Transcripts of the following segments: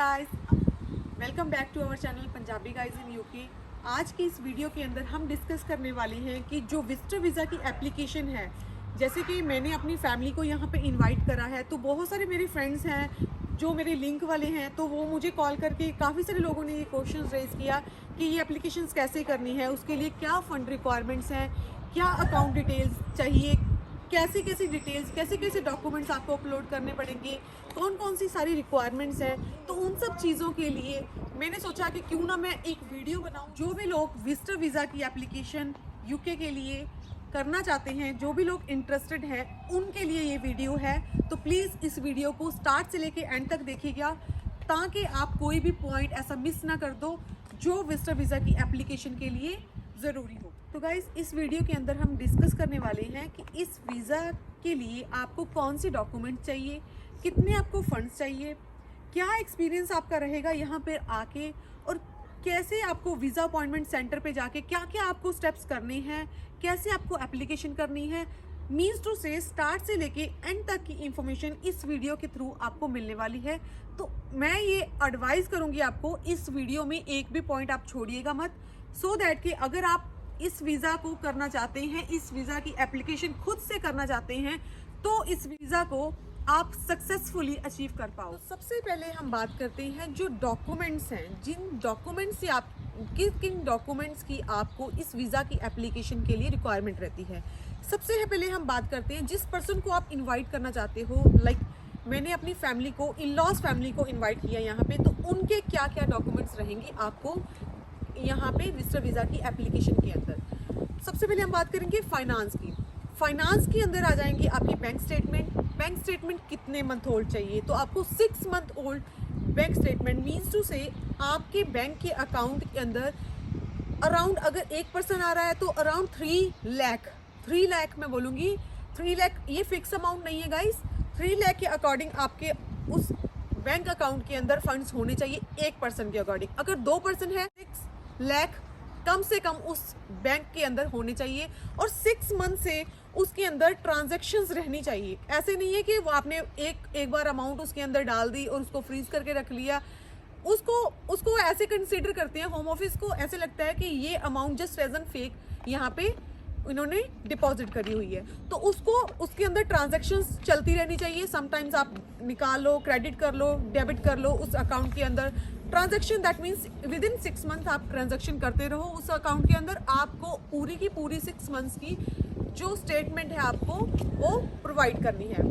Guys, welcome back to our channel Punjabi guys in UK. आज की इस वीडियो के अंदर हम डिस्कस करने वाले हैं कि जो विजिटर वीज़ा की एप्लीकेशन है, जैसे कि मैंने अपनी फैमिली को यहाँ पे इनवाइट करा है, तो बहुत सारे मेरे फ्रेंड्स हैं जो मेरे लिंक वाले हैं, तो वो मुझे कॉल करके काफ़ी सारे लोगों ने ये क्वेश्चन रेज़ किया कि ये एप्लीकेशन कैसे करनी है, उसके लिए क्या फ़ंड रिक्वायरमेंट्स हैं, क्या अकाउंट डिटेल्स चाहिए, कैसी कैसी डिटेल्स, कैसे कैसे डॉक्यूमेंट्स आपको अपलोड करने पड़ेंगे, कौन कौन सी सारी रिक्वायरमेंट्स हैं। तो उन सब चीज़ों के लिए मैंने सोचा कि क्यों ना मैं एक वीडियो बनाऊं। जो भी लोग विजिटर वीज़ा की एप्लीकेशन यूके के लिए करना चाहते हैं, जो भी लोग इंटरेस्टेड हैं, उनके लिए ये वीडियो है। तो प्लीज़ इस वीडियो को स्टार्ट से लेके एंड तक देखिएगा, ताकि आप कोई भी पॉइंट ऐसा मिस ना कर दो जो विजिटर वीज़ा की एप्लीकेशन के लिए ज़रूरी हो। तो गाइज़, इस वीडियो के अंदर हम डिस्कस करने वाले हैं कि इस वीज़ा के लिए आपको कौन सी डॉक्यूमेंट चाहिए, कितने आपको फंड्स चाहिए, क्या एक्सपीरियंस आपका रहेगा यहाँ पर आके, और कैसे आपको वीज़ा अपॉइंटमेंट सेंटर पे जाके क्या क्या आपको स्टेप्स करने हैं, कैसे आपको एप्लीकेशन करनी है। मीन्स टू से स्टार्ट से लेके एंड तक की इंफॉर्मेशन इस वीडियो के थ्रू आपको मिलने वाली है। तो मैं ये एडवाइस करूँगी आपको, इस वीडियो में एक भी पॉइंट आप छोड़िएगा मत, सो दैट कि अगर आप इस वीज़ा को करना चाहते हैं, इस वीज़ा की एप्लीकेशन खुद से करना चाहते हैं, तो इस वीज़ा को आप सक्सेसफुली अचीव कर पाओ। तो सबसे पहले हम बात करते हैं जो डॉक्यूमेंट्स हैं, जिन डॉक्यूमेंट्स से आप किन डॉक्यूमेंट्स की आपको इस वीज़ा की एप्लीकेशन के लिए रिक्वायरमेंट रहती है। सबसे पहले हम बात करते हैं जिस पर्सन को आप इनवाइट करना चाहते हो। लाइक मैंने अपनी फैमिली को, इन लॉज फैमिली को इनवाइट किया यहाँ पे, तो उनके क्या क्या डॉक्यूमेंट्स रहेंगे आपको यहाँ पे विजिटर वीज़ा की एप्लीकेशन के अंदर। सबसे पहले हम बात करेंगे फाइनेंस की। फाइनेंस के अंदर आ जाएंगे आपकी बैंक स्टेटमेंट। बैंक स्टेटमेंट कितने मंथ ओल्ड चाहिए, तो आपको 6 month old bank statement. Means to से आपके बैंक के अकाउंट के अंदर अराउंड, अगर एक पर्सन आ रहा है तो अराउंड 3 लाख मैं बोलूँगी, 3 लाख ये फिक्स अमाउंट नहीं है गाइस। 3 लाख के अकॉर्डिंग आपके उस बैंक अकाउंट के अंदर फंड्स होने चाहिए एक पर्सन के अकॉर्डिंग। अगर 2 पर्सन है, 6 लाख कम से कम उस बैंक के अंदर होने चाहिए, और 6 मंथ से उसके अंदर ट्रांजैक्शंस रहनी चाहिए। ऐसे नहीं है कि वो आपने एक बार अमाउंट उसके अंदर डाल दी और उसको फ्रीज करके रख लिया। उसको ऐसे कंसीडर करते हैं होम ऑफिस को, ऐसे लगता है कि ये amount just as an fake यहाँ पे इन्होंने डिपॉजिट करी हुई है, तो उसके अंदर ट्रांजैक्शंस चलती रहनी चाहिए। समटाइम्स आप निकाल लो, क्रेडिट कर लो, डेबिट कर लो उस अकाउंट के अंदर। Transaction that means with in 6 month आप ट्रांजैक्शन करते रहो उस अकाउंट के अंदर। आपको पूरी की पूरी 6 मंथ्स की जो स्टेटमेंट है आपको वो प्रोवाइड करनी है।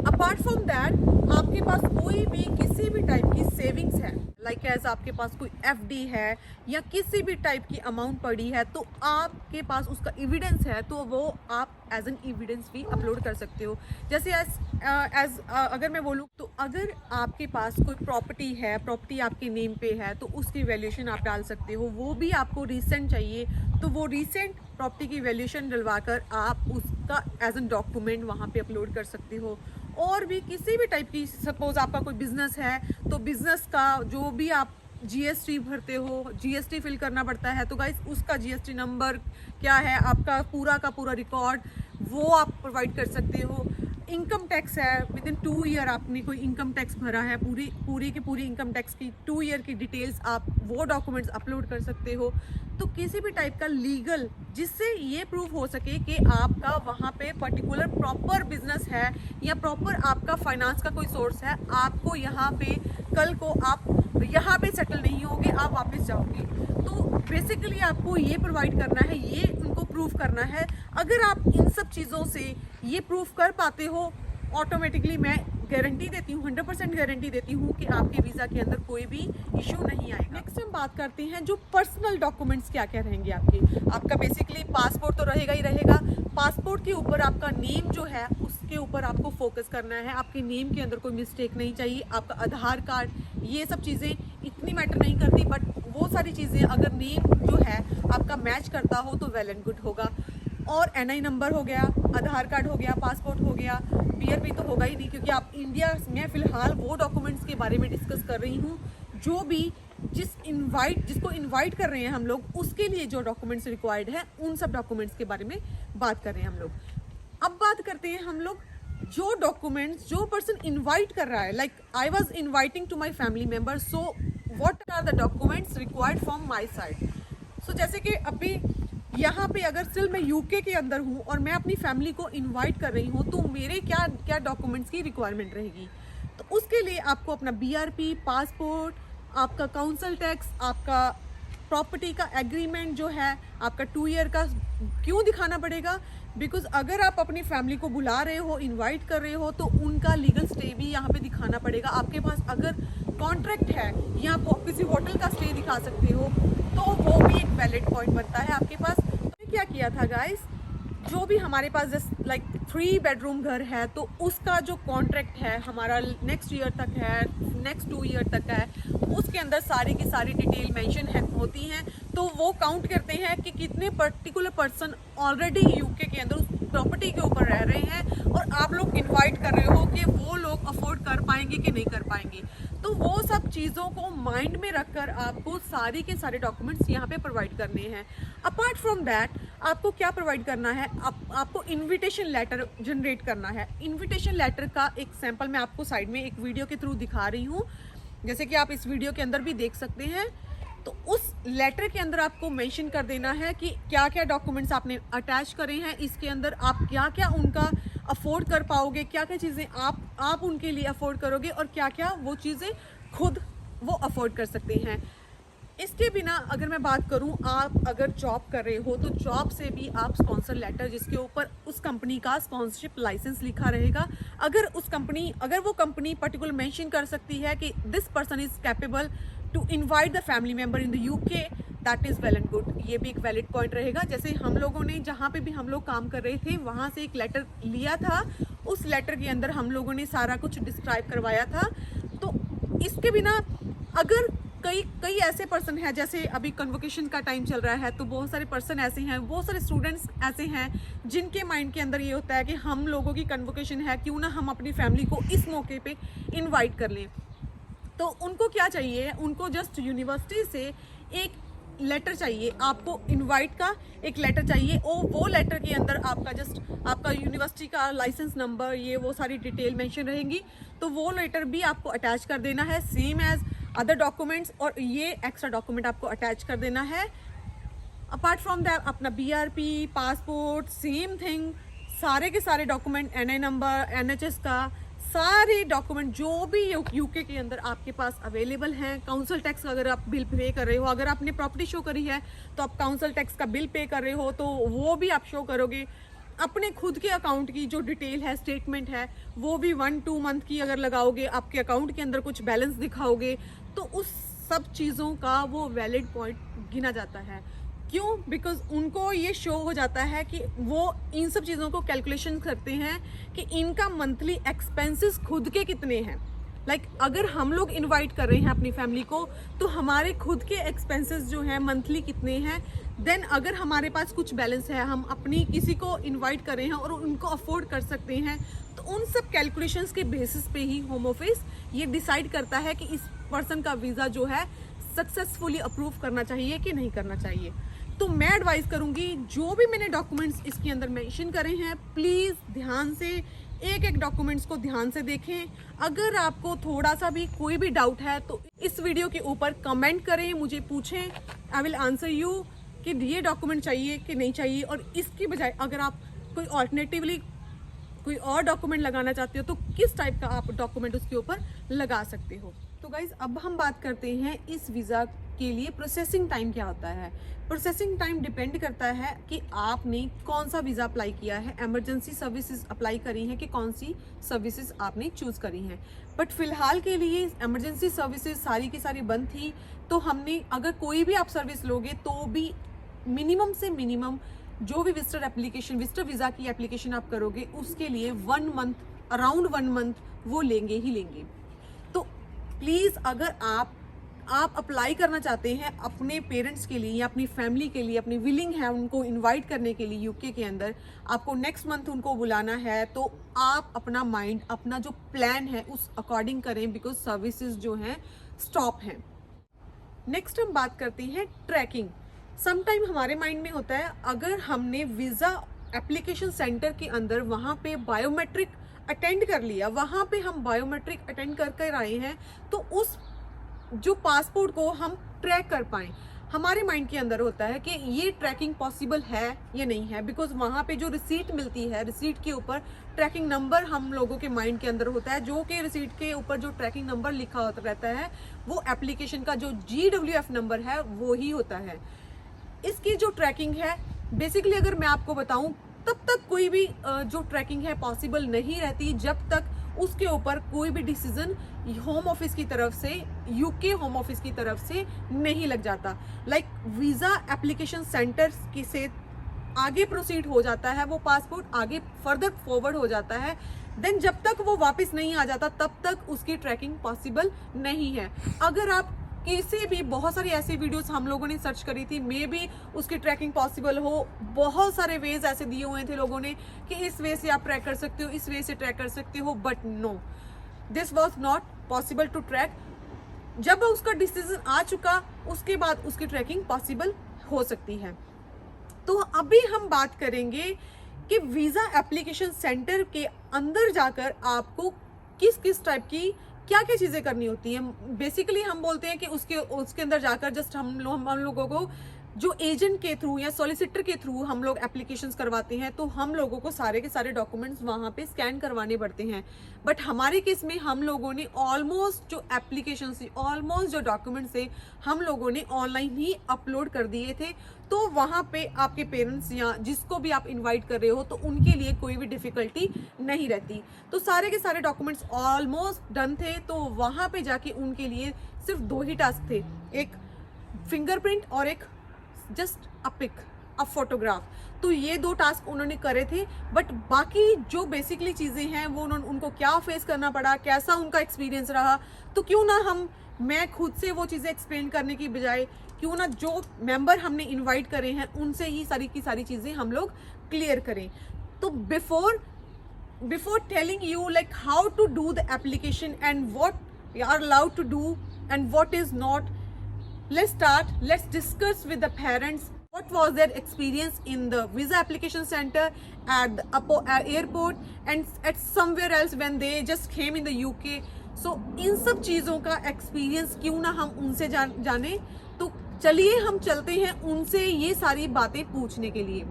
अपार्ट फ्रॉम दैट आपके पास कोई भी किसी भी टाइप की सेविंग्स है, लाइक एज आपके पास कोई एफडी है या किसी भी टाइप की अमाउंट पड़ी है, तो आपके पास उसका एविडेंस है, तो वो आप एज एन एविडेंस भी अपलोड कर सकते हो। जैसे एज अगर मैं बोलूँ तो अगर आपके पास कोई प्रॉपर्टी है, प्रॉपर्टी आपके नेम पे है, तो उसकी वैल्यूएशन आप डाल सकते हो। वो भी आपको रिसेंट चाहिए, तो वो रिसेंट प्रॉपर्टी की वैल्यूएशन डलवा कर आप उसका एज एन डॉक्यूमेंट वहाँ पे अपलोड कर सकते हो। और भी किसी भी टाइप की, सपोज आपका कोई बिजनेस है, तो बिजनेस का जो भी आप जीएसटी भरते हो, जीएसटी फिल करना पड़ता है, तो गाइस उसका जीएसटी नंबर क्या है, आपका पूरा का पूरा रिकॉर्ड वो आप प्रोवाइड कर सकते हो। इनकम टैक्स है, विद इन 2 ईयर आपने कोई इनकम टैक्स भरा है, पूरी की पूरी इनकम टैक्स की 2 ईयर की डिटेल्स आप वो डॉक्यूमेंट्स अपलोड कर सकते हो। तो किसी भी टाइप का लीगल, जिससे ये प्रूफ हो सके कि आपका वहाँ पे पर्टिकुलर प्रॉपर बिजनेस है या प्रॉपर आपका फाइनेंस का कोई सोर्स है। आपको यहाँ पे कल को आप यहाँ पे सेटल नहीं होगे, आप वापस जाओगे, तो बेसिकली आपको ये प्रोवाइड करना है, ये उनको प्रूफ करना है। अगर आप इन सब चीज़ों से ये प्रूफ कर पाते हो, ऑटोमेटिकली मैं गारंटी देती हूँ, 100% गारंटी देती हूँ कि आपके वीज़ा के अंदर कोई भी इशू नहीं आएगा। नेक्स्ट हम बात करते हैं जो पर्सनल डॉक्यूमेंट्स क्या क्या रहेंगे आपका बेसिकली पासपोर्ट तो रहेगा ही रहेगा। पासपोर्ट के ऊपर आपका नेम जो है उसके ऊपर आपको फोकस करना है। आपके नेम के अंदर कोई मिस्टेक नहीं चाहिए। आपका आधार कार्ड, ये सब चीज़ें इतनी मैटर नहीं करती, बट वो सारी चीज़ें अगर नेम जो है आपका मैच करता हो तो वेल एंड गुड होगा। और एनआई नंबर हो गया, आधार कार्ड हो गया, पासपोर्ट हो गया, बीआरपी तो होगा ही नहीं, क्योंकि आप इंडिया में फ़िलहाल वो डॉक्यूमेंट्स के बारे में डिस्कस कर रही हूँ जो भी जिसको इनवाइट कर रहे हैं हम लोग, उसके लिए जो डॉक्यूमेंट्स रिक्वायर्ड है, उन सब डॉक्यूमेंट्स के बारे में बात कर रहे हैं हम लोग। अब बात करते हैं हम लोग जो डॉक्यूमेंट्स जो पर्सन इनवाइट कर रहा है, like I was inviting to my family member, so what are the documents required from my side. So जैसे कि अभी यहाँ पे अगर स्टिल मैं यूके के अंदर हूँ और मैं अपनी फैमिली को इनवाइट कर रही हूँ, तो मेरे क्या क्या डॉक्यूमेंट्स की रिक्वायरमेंट रहेगी। तो उसके लिए आपको अपना बीआरपी, पासपोर्ट, आपका काउंसिल टैक्स, आपका प्रॉपर्टी का एग्रीमेंट जो है, आपका 2 ईयर का क्यों दिखाना पड़ेगा, बिकॉज अगर आप अपनी फैमिली को बुला रहे हो, इनवाइट कर रहे हो, तो उनका लीगल स्टे भी यहाँ पे दिखाना पड़ेगा। आपके पास अगर कॉन्ट्रैक्ट है या आप किसी होटल का स्टे दिखा सकते हो, तो वो भी एक वैलिड पॉइंट बनता है आपके पास। तो क्या किया था गाइस, जो भी हमारे पास जस्ट लाइक 3 बेडरूम घर है, तो उसका जो कॉन्ट्रैक्ट है हमारा नेक्स्ट ईयर तक है, नेक्स्ट 2 ईयर तक है, उसके अंदर सारी की सारी डिटेल मेंशन है होती हैं। तो वो काउंट करते हैं कि कितने पर्टिकुलर पर्सन ऑलरेडी यूके के अंदर उस प्रॉपर्टी के ऊपर रह रहे हैं, और आप लोग इनवाइट कर रहे हो कि वो लोग अफोर्ड कर पाएंगे कि नहीं कर पाएंगे। तो वो सब चीज़ों को माइंड में रखकर आपको सारी के सारे डॉक्यूमेंट्स यहाँ पे प्रोवाइड करने हैं। अपार्ट फ्रॉम दैट आपको क्या प्रोवाइड करना है, आपको इनविटेशन लेटर जनरेट करना है। इनविटेशन लेटर का एक सैंपल मैं आपको साइड में एक वीडियो के थ्रू दिखा रही हूँ, जैसे कि आप इस वीडियो के अंदर भी देख सकते हैं। तो उस लेटर के अंदर आपको मेंशन कर देना है कि क्या क्या डॉक्यूमेंट्स आपने अटैच करे हैं, इसके अंदर आप क्या क्या उनका अफोर्ड कर पाओगे, क्या क्या चीज़ें आप उनके लिए अफोर्ड करोगे, और क्या क्या वो चीज़ें खुद वो अफोर्ड कर सकते हैं। इसके बिना अगर मैं बात करूं, आप अगर जॉब कर रहे हो, तो जॉब से भी आप स्पॉन्सर लेटर जिसके ऊपर उस कंपनी का स्पॉन्सरशिप लाइसेंस लिखा रहेगा, अगर वो कंपनी पर्टिकुलर मेंशन कर सकती है कि this person is capable to invite the family member in the UK, that is well and good. ये भी एक वैलिड पॉइंट रहेगा। जैसे हम लोगों ने जहाँ पे भी हम लोग काम कर रहे थे, वहाँ से एक लेटर लिया था, उस लेटर के अंदर हम लोगों ने सारा कुछ डिस्क्राइब करवाया था। तो इसके बिना अगर कई ऐसे पर्सन हैं, जैसे अभी कन्वोकेशन का टाइम चल रहा है, तो बहुत सारे पर्सन ऐसे हैं, बहुत सारे स्टूडेंट्स ऐसे हैं जिनके माइंड के अंदर ये होता है कि हम लोगों की कन्वोकेशन है, क्यों ना हम अपनी फैमिली को इस मौके पे इनवाइट कर लें। तो उनको क्या चाहिए, उनको जस्ट यूनिवर्सिटी से एक लेटर चाहिए, आपको इनवाइट का एक लेटर चाहिए, और वो लेटर के अंदर आपका जस्ट आपका यूनिवर्सिटी का लाइसेंस नंबर, ये वो सारी डिटेल मेंशन रहेंगी। तो वो लेटर भी आपको अटैच कर देना है, सेम एज अदर डॉक्यूमेंट्स, और ये एक्स्ट्रा डॉक्यूमेंट आपको अटैच कर देना है। अपार्ट फ्रॉम दैट अपना बीआरपी, पासपोर्ट, सेम थिंग, सारे के सारे डॉक्यूमेंट, एनआई नंबर, एनएचएस का सारे डॉक्यूमेंट जो भी यूके के अंदर आपके पास अवेलेबल हैं। काउंसिल टैक्स अगर आप बिल पे कर रहे हो, अगर आपने प्रॉपर्टी शो करी है तो आप काउंसिल टैक्स का बिल पे कर रहे हो, तो वो भी आप शो करोगे। अपने खुद के अकाउंट की जो डिटेल है, स्टेटमेंट है, वो भी 1-2 मंथ की अगर लगाओगे, आपके अकाउंट के अंदर कुछ बैलेंस दिखाओगे, तो उस सब चीज़ों का वो वैलिड पॉइंट गिना जाता है। क्यों? बिकॉज उनको ये शो हो जाता है कि वो इन सब चीज़ों को कैलकुलेशन करते हैं कि इनका मंथली एक्सपेंसेस खुद के कितने हैं। लाइक अगर हम लोग इनवाइट कर रहे हैं अपनी फैमिली को, तो हमारे खुद के एक्सपेंसेस जो हैं मंथली कितने हैं। देन अगर हमारे पास कुछ बैलेंस है, हम अपनी किसी को इनवाइट कर रहे हैं और उनको अफोर्ड कर सकते हैं, तो उन सब कैलकुलेशंस के बेसिस पे ही होम ऑफिस ये डिसाइड करता है कि इस पर्सन का वीज़ा जो है सक्सेसफुली अप्रूव करना चाहिए कि नहीं करना चाहिए। तो मैं एडवाइस करूंगी, जो भी मैंने डॉक्यूमेंट्स इसके अंदर मेंशन करे हैं, प्लीज़ ध्यान से एक एक डॉक्यूमेंट्स को ध्यान से देखें। अगर आपको थोड़ा सा भी कोई भी डाउट है तो इस वीडियो के ऊपर कमेंट करें, मुझे पूछें, आई विल आंसर यू कि ये डॉक्यूमेंट चाहिए कि नहीं चाहिए। और इसकी बजाय अगर आप कोई ऑल्टरनेटिवली कोई और डॉक्यूमेंट लगाना चाहते हो, तो किस टाइप का आप डॉक्यूमेंट उसके ऊपर लगा सकते हो। तो गाइज अब हम बात करते हैं इस वीज़ा के लिए प्रोसेसिंग टाइम क्या होता है। प्रोसेसिंग टाइम डिपेंड करता है कि आपने कौन सा वीज़ा अप्लाई किया है, इमरजेंसी सर्विसेज अप्लाई करी हैं कि कौन सी सर्विसेज आपने चूज़ करी हैं। बट फिलहाल के लिए इमरजेंसी सर्विसेज सारी की सारी बंद थी, तो हमने अगर कोई भी आप सर्विस लोगे तो भी मिनिमम से मिनिमम जो भी विजिटर वीज़ा की एप्लीकेशन आप करोगे, उसके लिए 1 मंथ, अराउंड 1 मंथ वो लेंगे ही लेंगे। तो प्लीज़ अगर आप अप्लाई करना चाहते हैं अपने पेरेंट्स के लिए या अपनी फैमिली के लिए, अपनी विलिंग है उनको इनवाइट करने के लिए यूके के अंदर, आपको नेक्स्ट मंथ उनको बुलाना है, तो आप अपना माइंड, अपना जो प्लान है उस अकॉर्डिंग करें, बिकॉज सर्विसेज जो हैं स्टॉप हैं। नेक्स्ट हम बात करते हैं ट्रैकिंग। समटाइम हमारे माइंड में होता है, अगर हमने वीज़ा एप्लीकेशन सेंटर के अंदर वहाँ पे बायोमेट्रिक अटेंड कर लिया, वहाँ पे हम बायोमेट्रिक अटेंड कर कर आए हैं, तो उस जो पासपोर्ट को हम ट्रैक कर पाएँ, हमारे माइंड के अंदर होता है कि ये ट्रैकिंग पॉसिबल है या नहीं है, बिकॉज वहाँ पे जो रिसीट मिलती है, रिसीट के ऊपर ट्रैकिंग नंबर हम लोगों के माइंड के अंदर होता है, जो कि रिसीट के ऊपर जो ट्रैकिंग नंबर लिखा होता रहता है वो एप्लीकेशन का जो GWF नंबर है वो ही होता है। इसकी जो ट्रैकिंग है बेसिकली अगर मैं आपको बताऊं, तब तक कोई भी जो ट्रैकिंग है पॉसिबल नहीं रहती जब तक उसके ऊपर कोई भी डिसीजन होम ऑफिस की तरफ से, यूके होम ऑफिस की तरफ से नहीं लग जाता। लाइक वीज़ा एप्लीकेशन सेंटर की से आगे प्रोसीड हो जाता है, वो पासपोर्ट आगे फर्दर फॉरवर्ड हो जाता है, देन जब तक वो वापस नहीं आ जाता तब तक उसकी ट्रैकिंग पॉसिबल नहीं है। अगर आप किसी भी, बहुत सारी ऐसी वीडियोस हम लोगों ने सर्च करी थी, मे बी उसकी ट्रैकिंग पॉसिबल हो, बहुत सारे वेज ऐसे दिए हुए थे लोगों ने कि इस वे से आप ट्रैक कर सकते हो, इस वे से ट्रैक कर सकते हो, but no, this was not possible to track. जब उसका डिसीजन आ चुका उसके बाद उसकी ट्रैकिंग पॉसिबल हो सकती है। तो अभी हम बात करेंगे कि वीज़ा एप्लीकेशन सेंटर के अंदर जाकर आपको किस किस टाइप की क्या क्या चीज़ें करनी होती हैं। बेसिकली हम बोलते हैं कि उसके अंदर जाकर जस्ट हम लोगों को जो एजेंट के थ्रू या सॉलिसिटर के थ्रू हम लोग एप्लीकेशंस करवाते हैं, तो हम लोगों को सारे के सारे डॉक्यूमेंट्स वहाँ पे स्कैन करवाने पड़ते हैं। बट हमारे केस में हम लोगों ने ऑलमोस्ट जो एप्लीकेशंस थी, ऑलमोस्ट जो डॉक्यूमेंट्स थे, हम लोगों ने ऑनलाइन ही अपलोड कर दिए थे। तो वहाँ पे आपके पेरेंट्स या जिसको भी आप इन्वाइट कर रहे हो तो उनके लिए कोई भी डिफ़िकल्टी नहीं रहती। तो सारे के सारे डॉक्यूमेंट्स ऑलमोस्ट डन थे। तो वहाँ पे जाके उनके लिए सिर्फ 2 ही टास्क थे, एक फिंगरप्रिंट और एक just a pic, a photograph. तो ये 2 टास्क उन्होंने करे थे। बट बाकी जो बेसिकली चीज़ें हैं वो उनको क्या फेस करना पड़ा, कैसा उनका एक्सपीरियंस रहा, तो क्यों ना मैं खुद से वो चीज़ें एक्सप्लेन करने की बजाय क्यों ना जो मेंबर हमने इनवाइट करे हैं उनसे ही सारी की सारी चीज़ें हम लोग क्लियर करें। तो before telling you like how to do the application and what you are allowed to do and what is not, let's discuss with the parents what was their experience in the visa application center, at the airport and at somewhere else when they just came in the UK. So इन सब चीज़ों का experience क्यों ना हम उनसे जाने। तो चलिए हम चलते हैं उनसे ये सारी बातें पूछने के लिए।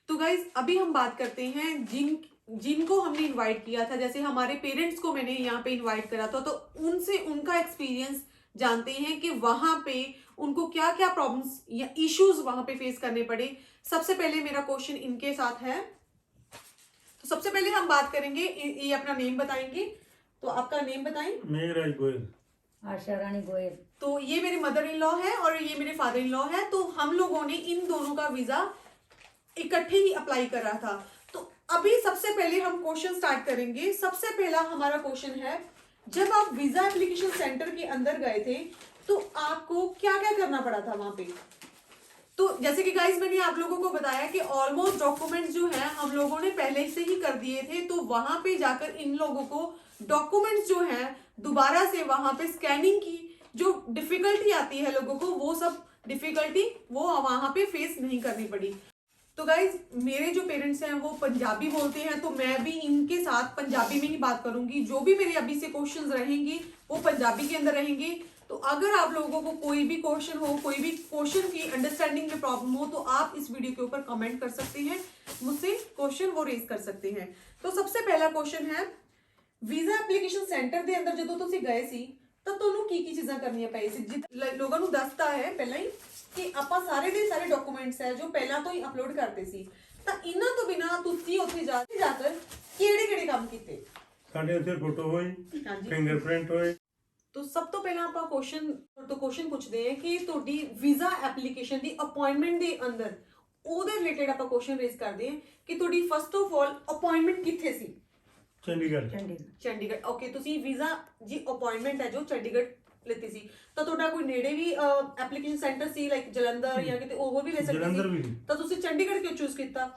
तो गाइज अभी हम बात करते हैं जिनको हमने इनवाइट किया था। जैसे हमारे पेरेंट्स को मैंने यहाँ पे इनवाइट करा था, तो उनसे उनका एक्सपीरियंस जानते हैं कि वहां पे उनको क्या क्या प्रॉब्लम्स या इश्यूज वहां पे फेस करने पड़े। सबसे पहले मेरा क्वेश्चन इनके साथ है, तो सबसे पहले हम बात करेंगे, ये अपना नेम बताएंगे। तो आपका नेम बताएं। मेघराज गोयल। आशा रानी गोयल। तो ये मेरे मदर इन लॉ है और ये मेरे फादर इन लॉ है। तो हम लोगों ने इन दोनों का वीजा इकट्ठे ही अप्लाई करा था। तो अभी सबसे पहले हम क्वेश्चन स्टार्ट करेंगे। सबसे पहला हमारा क्वेश्चन है, जब आप वीजा एप्लीकेशन सेंटर के अंदर गए थे तो आपको क्या क्या करना पड़ा था वहां पे। तो जैसे कि गाइस मैंने आप लोगों को बताया कि ऑलमोस्ट डॉक्यूमेंट्स जो है हम लोगों ने पहले से ही कर दिए थे। तो वहां पे जाकर इन लोगों को डॉक्यूमेंट्स जो है दोबारा से वहां पे स्कैनिंग की जो डिफिकल्टी आती है लोगों को, वो सब डिफिकल्टी वो वहां पे फेस नहीं करनी पड़ी। तो गाइज मेरे जो पेरेंट्स हैं वो पंजाबी बोलते हैं, तो मैं भी इनके साथ पंजाबी में ही बात करूंगी। जो भी मेरे अभी से क्वेश्चंस रहेंगी वो पंजाबी के अंदर रहेंगे। तो अगर आप लोगों को कोई भी क्वेश्चन हो, कोई भी क्वेश्चन की अंडरस्टैंडिंग में प्रॉब्लम हो, तो आप इस वीडियो के ऊपर कमेंट कर सकते हैं, मुझसे क्वेश्चन वो रेज कर सकते हैं। तो सबसे पहला क्वेश्चन है, वीजा एप्लीकेशन सेंटर के अंदर जो तुम गए सी तो ਤੁਹਾਨੂੰ ਕੀ ਚੀਜ਼ਾਂ ਕਰਨੀਆਂ ਪਈ ਸੀ। ਲੋਕਾਂ ਨੂੰ ਦੱਸਤਾ ਹੈ ਪਹਿਲਾਂ ਹੀ ਕਿ ਆਪਾਂ ਸਾਰੇ ਦੇ ਸਾਰੇ ਡਾਕੂਮੈਂਟਸ ਹੈ ਜੋ ਪਹਿਲਾਂ ਤੋਂ ਹੀ ਅਪਲੋਡ ਕਰਦੇ ਸੀ। ਤਾਂ ਇਹਨਾਂ ਤੋਂ ਬਿਨਾ ਤੁਸੀਂ ਉੱਥੇ ਜਾ ਕੇ ਕਿਹੜੇ ਕੰਮ ਕੀਤੇ। ਸਾਡੇ ਉੱਥੇ ਫੋਟੋ ਹੋਈ, ਫਿੰਗਰਪ੍ਰਿੰਟ ਹੋਏ। तो सब तो पहला ਆਪਾਂ क्वेश्चन ਪੁੱਛਦੇ ਹਾਂ ਕਿ ਤੁਹਾਡੀ ਵੀਜ਼ਾ ਐਪਲੀਕੇਸ਼ਨ ਦੀ ਅਪਾਇੰਟਮੈਂਟ ਦੇ ਅੰਦਰ ਉਹਦੇ ਰਿਲੇਟਡ ਆਪਾਂ क्वेश्चन ਰੇਜ਼ ਕਰਦੇ ਹਾਂ ਕਿ ਤੁਹਾਡੀ ਫਸਟ ਆਫ ਆਲ ਅਪਾਇੰਟਮੈਂਟ ਕਿੱਥੇ ਸੀ। ਚੰਡੀਗੜ੍ਹ। ਓਕੇ, ਤੁਸੀਂ ਵੀਜ਼ਾ ਜੀ ਅਪਾਇੰਟਮੈਂਟ ਹੈ ਜੋ ਚੰਡੀਗੜ੍ਹ ਲਿੱਤੀ ਸੀ। ਤਾਂ ਤੁਹਾਡਾ ਕੋਈ ਨੇੜੇ ਵੀ ਐਪਲੀਕੇਸ਼ਨ ਸੈਂਟਰ ਸੀ ਲਾਈਕ ਜਲੰਧਰ ਜਾਂ ਕਿਤੇ ਉਹ ਵੀ ਲੈ ਸਕਦੇ ਸੀ, ਤਾਂ ਤੁਸੀਂ ਚੰਡੀਗੜ੍ਹ ਕਿਉਂ ਚੂਜ਼ ਕੀਤਾ।